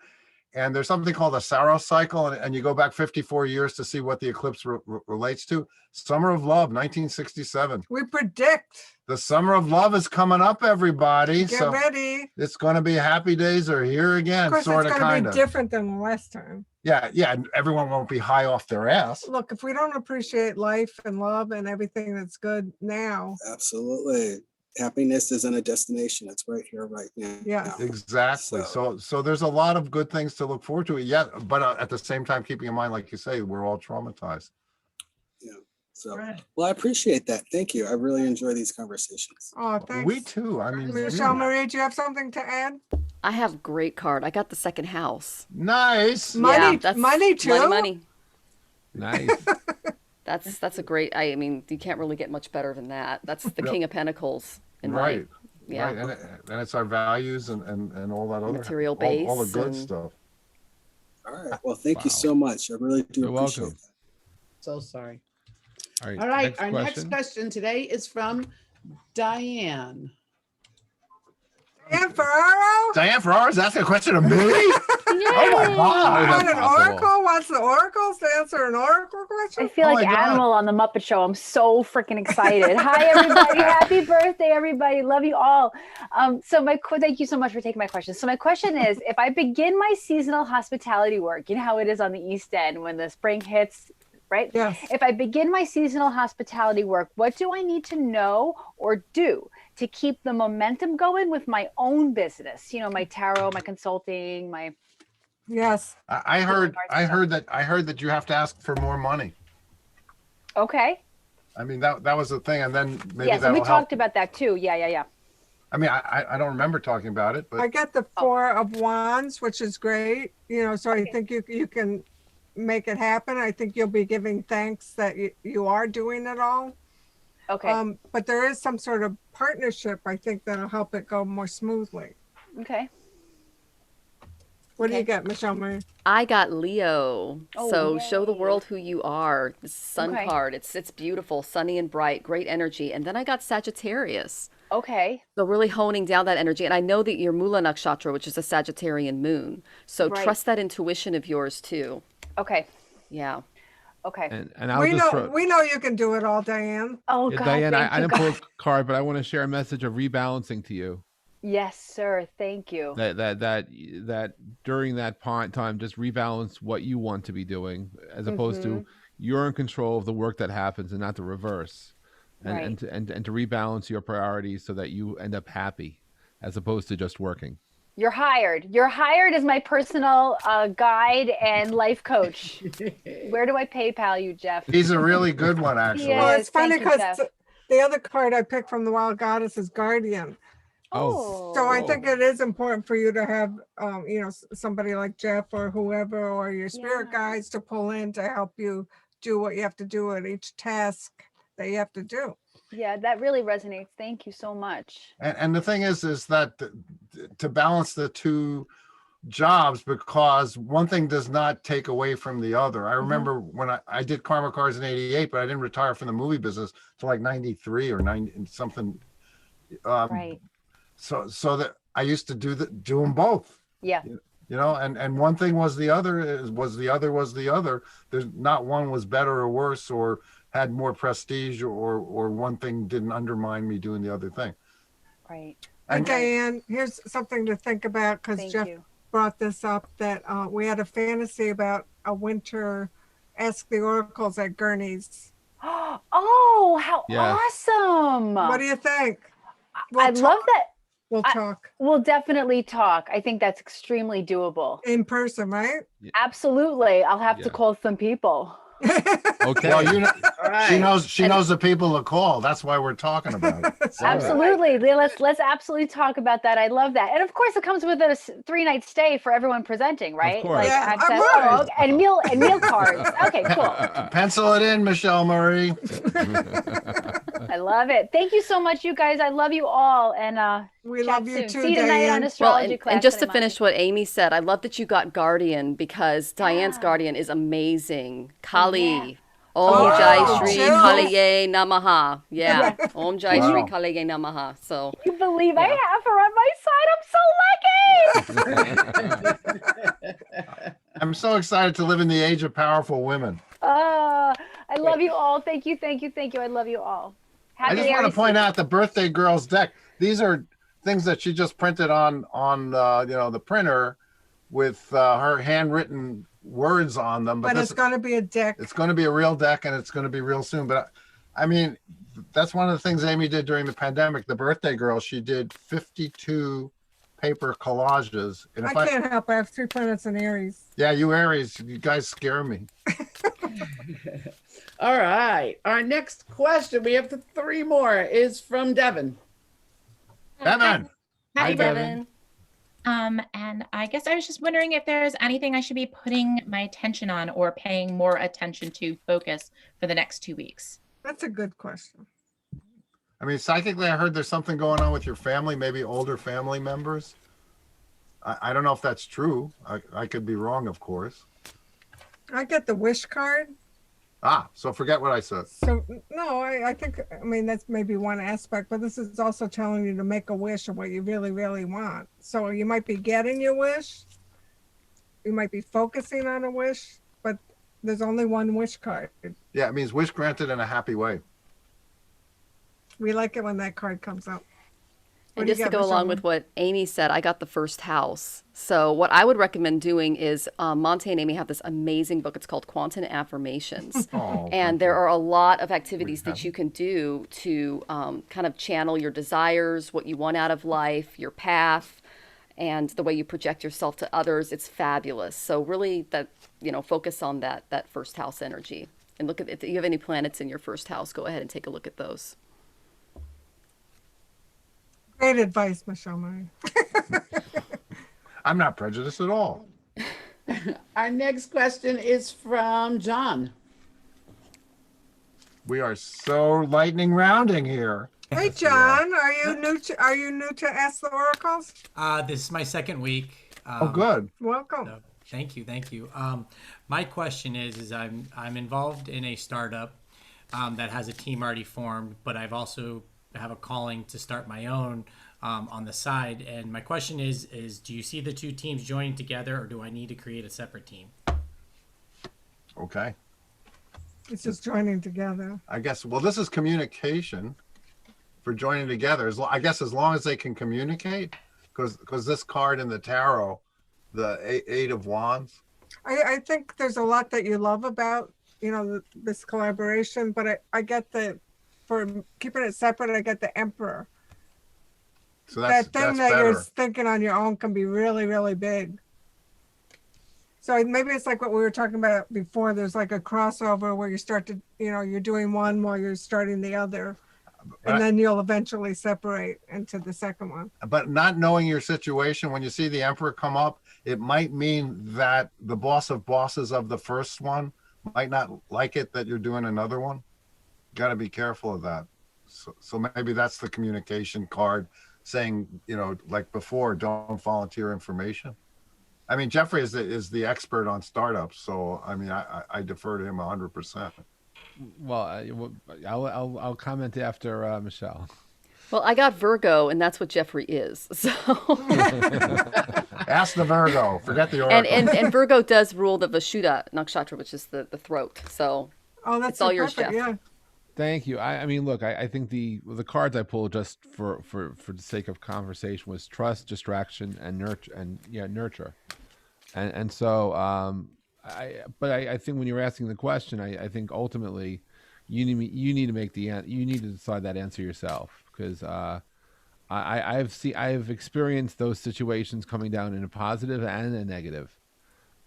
and there's something called a Saros cycle, and you go back 54 years to see what the eclipse relates to. Summer of Love, 1967. We predict. The Summer of Love is coming up, everybody. Get so ready. It's going to be happy days are here again, Of course, sort of, it's going kind to of. be different than the last time. Yeah, and everyone won't be high off their ass. Look, if we don't appreciate life and love and everything that's good now. Absolutely. Happiness isn't a destination. It's right here, right now. Yeah. Exactly. So there's a lot of good things to look forward to. Yeah, but at the same time, keeping in mind, like you say, we're all traumatized. Yeah. So, well, I appreciate that. Thank you. I really enjoy these conversations. Oh, thanks. We too. I mean, Michelle Marie, do you have something to add? I have a great card. I got the second house. Nice. Money, that's money too. Money. Nice. That's a great. I mean, you can't really get much better than that. That's the King of Pentacles. Right. Yeah. Right. And it's our values and all that other material base, all the good and... stuff. All right. Well, thank you so much. I really do appreciate welcome. that. So sorry. All right. All right. Next Our question. next question today is from Diane. Diane Ferraro? Diane Ferraro is asking a question of me? Oh my God. Want an oracle? Wants the oracles to answer an oracle question? I feel like Animal on the Muppet Show. I'm so freaking excited. Hi, everybody. Happy birthday, everybody. Love you all. Thank you so much for taking my question. So my question is, if I begin my seasonal hospitality work, you know how it is on the East End when the spring hits, right? Yes. If I begin my seasonal hospitality work, what do I need to know or do to keep the momentum going with my own business? My tarot, my consulting, my... Yes. I heard that you have to ask for more money. Okay. I mean, that was the thing. And then maybe yes, and that'll we help. talked about that too. Yeah. I mean, I don't remember talking about it, but I get the Four of Wands, which is great. So I think you can make it happen. I think you'll be giving thanks that you are doing it all. Okay. But there is some sort of partnership, I think, that'll help it go more smoothly. Okay. What do you get, Michelle Marie? I got Leo. Oh, so yay. show the world who you are. The sun Okay. card. It's beautiful, sunny and bright, great energy. And then I got Sagittarius. Okay. So really honing down that energy. And I know that your Mula Nakshatra, which is a Sagittarian moon. So Right. trust that intuition of yours too. Okay. Yeah. Okay. And I'll We just know you can do it all, Diane. Oh, Yeah, God. Diane, thank I you, didn't pull God. a card, but I want to share a message of rebalancing to you. Yes, sir. Thank you. That during that time, just rebalance what you want to be doing, as opposed to you're in control of the work that happens and not the reverse, and to rebalance your priorities so that you end up happy, as opposed to just working. You're hired. You're hired as my personal guide and life coach. Where do I PayPal you, Jeff? he's a really good one, actually. Yes, Well, it's funny thank you, because Jeff. the other card I picked from the Wild Goddess is Guardian. Oh. So I think it is important for you to have, somebody like Jeff or whoever, or your spirit guides to pull in to help you do what you have to do at each task that you have to do. Yeah, that really resonates. Thank you so much. And the thing is that to balance the two jobs, because one thing does not take away from the other. I remember when I did Karma Cards in '88, but I didn't retire from the movie business till like '93 or 90 something. Right. So that I used to do them both. Yeah. And one thing was the other. There's not one was better or worse or had more prestige or one thing didn't undermine me doing the other thing. Right. And Diane, here's something to think about, because Thank Jeff you. brought this up, that we had a fantasy about a winter Ask the Oracles at Gurney's. Oh, how Yes. awesome. What do you think? I love that. We'll talk. We'll definitely talk. I think that's extremely doable. In person, right? Absolutely. I'll have to call some people. Okay. Well, you know, right. she knows the people to call. That's why we're talking about it. So- Absolutely. Let's absolutely talk about that. I love that. And of course it comes with a 3-night stay for everyone presenting, right? Of course. Like Yeah, access, right. and meal cards. Okay, cool. Pencil it in, Michelle Murray. I love it. Thank you so much, you guys. I love you all. And we chat love you soon. too, See you tonight on Diane. astrology class. And just to tonight, finish what Amy said, I love that you got Guardian because Diane's Guardian is amazing. Kali. Om Jai Shri Kaliye Namaha. Yeah. Om Jai Shri Kaliye Namaha. So you believe I have her on my side? I'm so lucky. I'm so excited to live in the age of powerful women. I love you all. Thank you. I love you all. I just want to point out the birthday girl's deck. These are things that she just printed on the printer with her handwritten words on them. But it's going to be a deck. It's going to be a real deck, and it's going to be real soon. But I mean, that's one of the things Amy did during the pandemic. The birthday girl, she did 52 paper collages. And I can't help. I have 3 planets in Aries. Yeah, you Aries, you guys scare me. All right. Our next question, we have 3 more, is from Devin. Devin. Hi, Devin. And I guess I was just wondering if there's anything I should be putting my attention on or paying more attention to focus for the next 2 weeks. That's a good question. I mean, psychically, I heard there's something going on with your family, maybe older family members. I don't know if that's true. I could be wrong, of course. I get the wish card. So forget what I said. So no, I think, I mean, that's maybe one aspect, but this is also telling you to make a wish of what you really, really want. So you might be getting your wish. You might be focusing on a wish, but there's only one wish card. Yeah, it means wish granted in a happy way. We like it when that card comes up. And just to go along with what Amy said, I got the first house. So what I would recommend doing is Monte and Amy have this amazing book. It's called Quantum Affirmations. And there are a lot of activities that you can do to kind of channel your desires, what you want out of life, your path, and the way you project yourself to others. It's fabulous. So really focus on that first house energy. And look at if you have any planets in your first house, go ahead and take a look at those. Great advice, Michelle Murray. I'm not prejudiced at all. Our next question is from John. We are so lightning rounding here. Hey, John, are you new to Ask the Oracles? This is my second week. Good. Welcome. So thank you. My question is I'm involved in a startup that has a team already formed, but I've also have a calling to start my own on the side. And my question is do you see the 2 teams joining together, or do I need to create a separate team? Okay. It's just joining together. I guess, well, this is communication for joining together. I guess as long as they can communicate, because this card in the tarot, the 8 of Wands. I think there's a lot that you love about, this collaboration, but I get for keeping it separate, I get the Emperor. So that's that you're thinking on your own can be really, really big. So maybe it's like what we were talking about before. There's like a crossover where you start to, you're doing one while you're starting the other. And then you'll eventually separate into the second one. But not knowing your situation, when you see the Emperor come up, it might mean that the boss of bosses of the first one might not like it that you're doing another one. Got to be careful of that. So maybe that's the communication card saying, like before, don't volunteer information. I mean, Jeffrey is the expert on startups, so I mean, I defer to him 100%. Well, I'll comment after Michelle. Well, I got Virgo, and that's what Jeffrey is. So ask the Virgo. Forget the oracle. And Virgo does rule the Vashuddha nakshatra, which is the throat. So that's it's all yours, Jeff. Yeah. Thank you. I mean, look, I think the cards I pulled just for the sake of conversation was trust, distraction, and nurture, and so I think when you're asking the question, I think ultimately you need to decide that answer yourself, because I've experienced those situations coming down in a positive and a negative,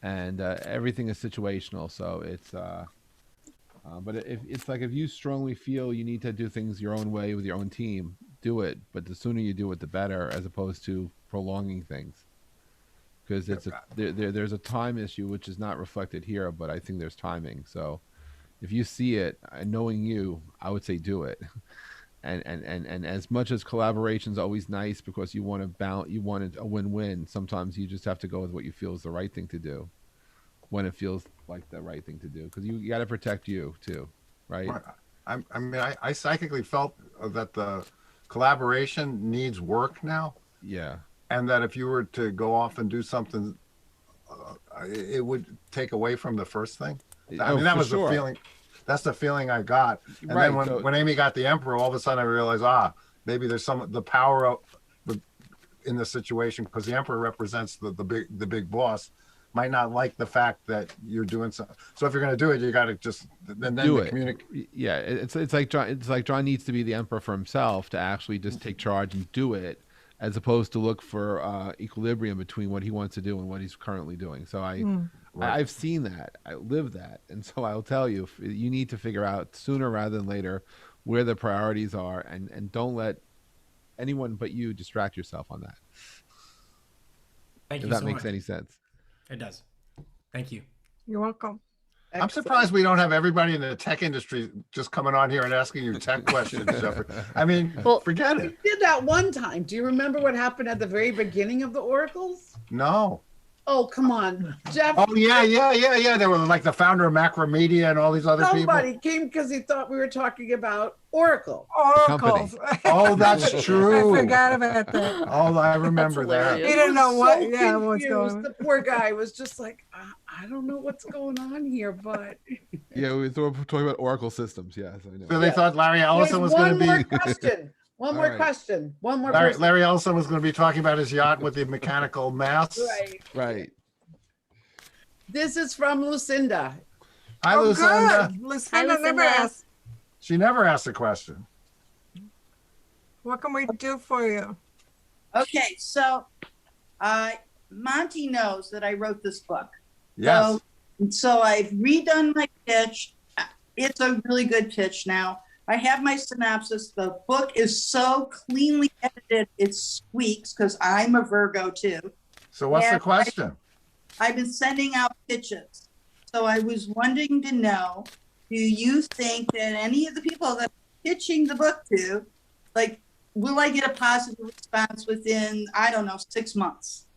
and everything is situational. So it's but it's like if you strongly feel you need to do things your own way with your own team, do it. But the sooner you do it, the better, as opposed to prolonging things. Because there's a time issue which is not reflected here, but I think there's timing. So if you see it, knowing you, I would say do it. And as much as collaboration is always nice because you want a win-win, sometimes you just have to go with what you feel is the right thing to do when it feels like the right thing to do, because you got to protect you too, right? I psychically felt that the collaboration needs work now. Yeah. And that if you were to go off and do something, it would take away from the first thing. I mean, that was the feeling. That's the feeling I got. And then when Amy got the Emperor, all of a sudden I realized, maybe there's the power in the situation, because the Emperor represents the big boss, might not like the fact that you're doing something. So if you're going to do it, you got to just then do it. Communicate. Yeah, it's like John. It's like John needs to be the Emperor for himself to actually just take charge and do it, as opposed to look for equilibrium between what he wants to do and what he's currently doing. So I've seen that, I live that, and so I'll tell you, you need to figure out sooner rather than later where the priorities are, and don't let anyone but you distract yourself on that. Thank you. If that so makes much. any sense. It does. Thank you. You're welcome. I'm surprised we don't have everybody in the tech industry just coming on here and asking you tech questions, Jeffrey. I mean, forget it. We did that one time. Do you remember what happened at the very beginning of the oracles? No. Oh, come on, Jeff. Oh, yeah. They were like the founder of Macromedia and all these other Somebody people. came because he thought we were talking about Oracle. Oracles. Oh, that's true. I forgot about that. Oh, I remember that. He didn't know what. So Yeah, what's confused. going on. The poor guy was just like, I don't know what's going on here, but Yeah, we were talking about Oracle systems. Yes, I know. So they thought Larry Ellison was going to be. One more question. One more right. question. One more Larry, person. Larry Ellison was going to be talking about his yacht with the mechanical masts. Right. This is from Lucinda. Hi, Lucinda. Good. Lucinda never asked. She never asked a question. What can we do for you? Okay, so Monty knows that I wrote this book. Yes. So I've redone my pitch. It's a really good pitch now. I have my synopsis. The book is so cleanly edited, it squeaks, because I'm a Virgo too. So what's the question? I've been sending out pitches. So I was wanting to know, do you think that any of the people that I'm pitching the book to, like, will I get a positive response within, I don't know, 6 months?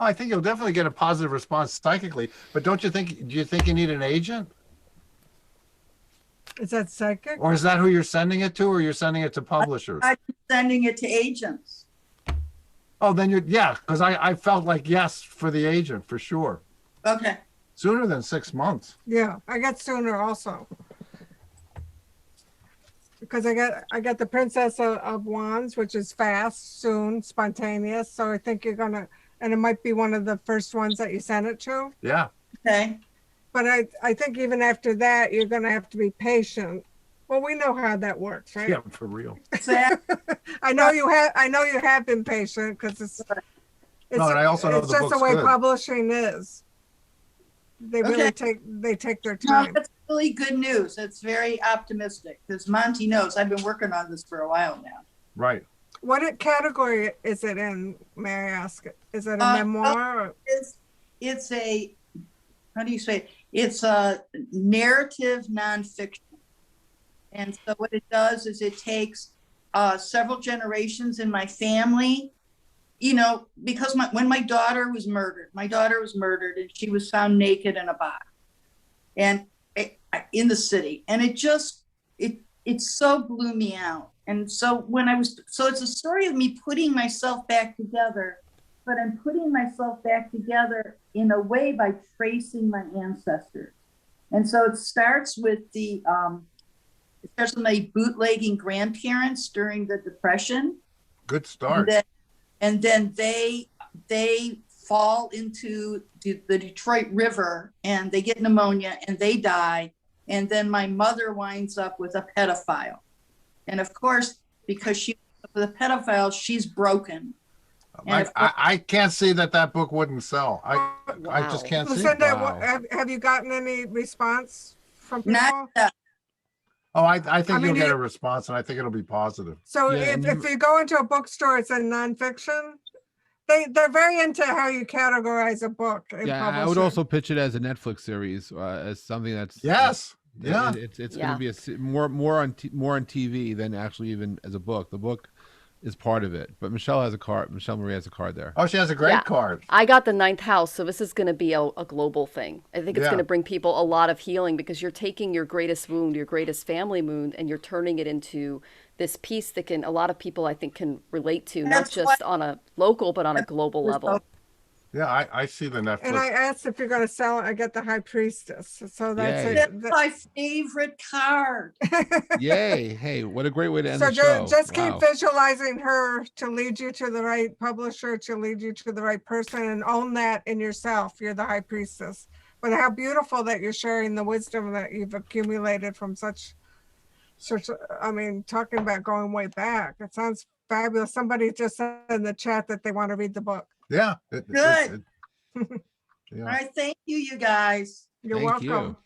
Oh, I think you'll definitely get a positive response psychically, but do you think you need an agent? Is that psychic? Or is that who you're sending it to, or you're sending it to publishers? I'm sending it to agents. Oh, then because I felt like yes for the agent, for sure. Okay. Sooner than 6 months. Yeah, I got sooner also. Because I got the Princess of Wands, which is fast, soon, spontaneous. So I think you're gonna, and it might be one of the first ones that you send it to. Yeah. Okay. But I think even after that, you're gonna have to be patient. Well, we know how that works, right? Yeah, for real. I know you have been patient, because it's and I also know it's the just the book's way good. publishing is. They really take their No, time. that's really good news. It's very optimistic, because Monty knows I've been working on this for a while now. Right. What category is it in, may I ask? Is it a memoir? It's a, how do you say it? It's a narrative nonfiction. And so what it does is it takes several generations in my family, because when my daughter was murdered and she was found naked in a box and in the city. And it so blew me out. And so it's a story of me putting myself back together, but I'm putting myself back together in a way by tracing my ancestors. And so it starts with my bootlegging grandparents during the Depression. Good start. And then they fall into the Detroit River and they get pneumonia and they die. And then my mother winds up with a pedophile. And of course, because she was the pedophile, she's broken. And I can't see that book wouldn't sell. I just can't see it. Lucinda, have you gotten any response from people? Not yet. Oh, I think you'll get a response, and I think it'll be positive. So if you go into a bookstore, it's a nonfiction. They're very into how you categorize a book. I would also pitch it as a Netflix series, as something that's it's going to be more on TV than actually even as a book. The book is part of it, but Michelle has a card. Michelle Marie has a card there. Oh, she has a great card. I got the 9th house, so this is going to be a global thing. I think it's going to bring people a lot of healing, because you're taking your greatest wound, your greatest family wound, and you're turning it into this piece that a lot of people, I think, can relate to, not just on a local, but on a global level. Yeah, I see the Netflix. And I asked if you're going to sell it. I get the High Priestess. So that's my favorite card. Yay. Hey, what a great way to end the show. Just keep visualizing her to lead you to the right publisher, to lead you to the right person, and own that in yourself. You're the High Priestess. But how beautiful that you're sharing the wisdom that you've accumulated from such, I mean, talking about going way back. It sounds fabulous. Somebody just said in the chat that they want to read the book. Yeah. Good. All right. Thank you, you guys. You're welcome.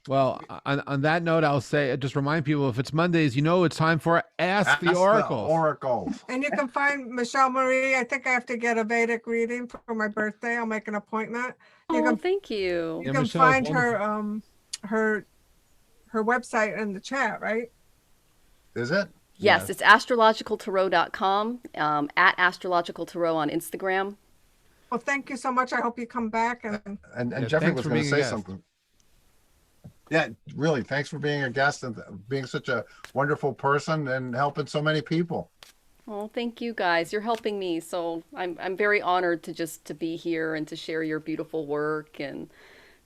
Well, on that note, I'll say, just remind people, if it's Mondays, it's time for Ask the Oracle. And you can find Michelle Marie. I think I have to get a Vedic reading for my birthday. I'll make an appointment. Thank you. You can find her website in the chat, right? Is it? Yes, it's astrologicaltarot.com, at astrologicaltarot on Instagram. Well, thank you so much. I hope you come back. And Jeffrey was going to say something. Yeah, really. Thanks for being a guest and being such a wonderful person and helping so many people. Oh, thank you guys. You're helping me. So I'm very honored to be here and to share your beautiful work. And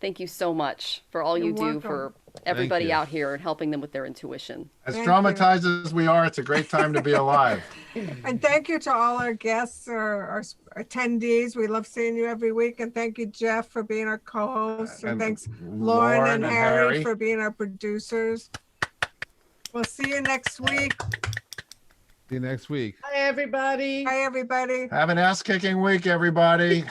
thank you so much for all you do for everybody out here and helping them with their intuition. As traumatized as we are, it's a great time to be alive. And thank you to all our guests, our attendees. We love seeing you every week. And thank you, Jeff, for being our co-host. And thanks, Lauren and Harry, for being our producers. We'll see you next week. See you next week. Hi, everybody. Hi, everybody. Have an ass-kicking week, everybody.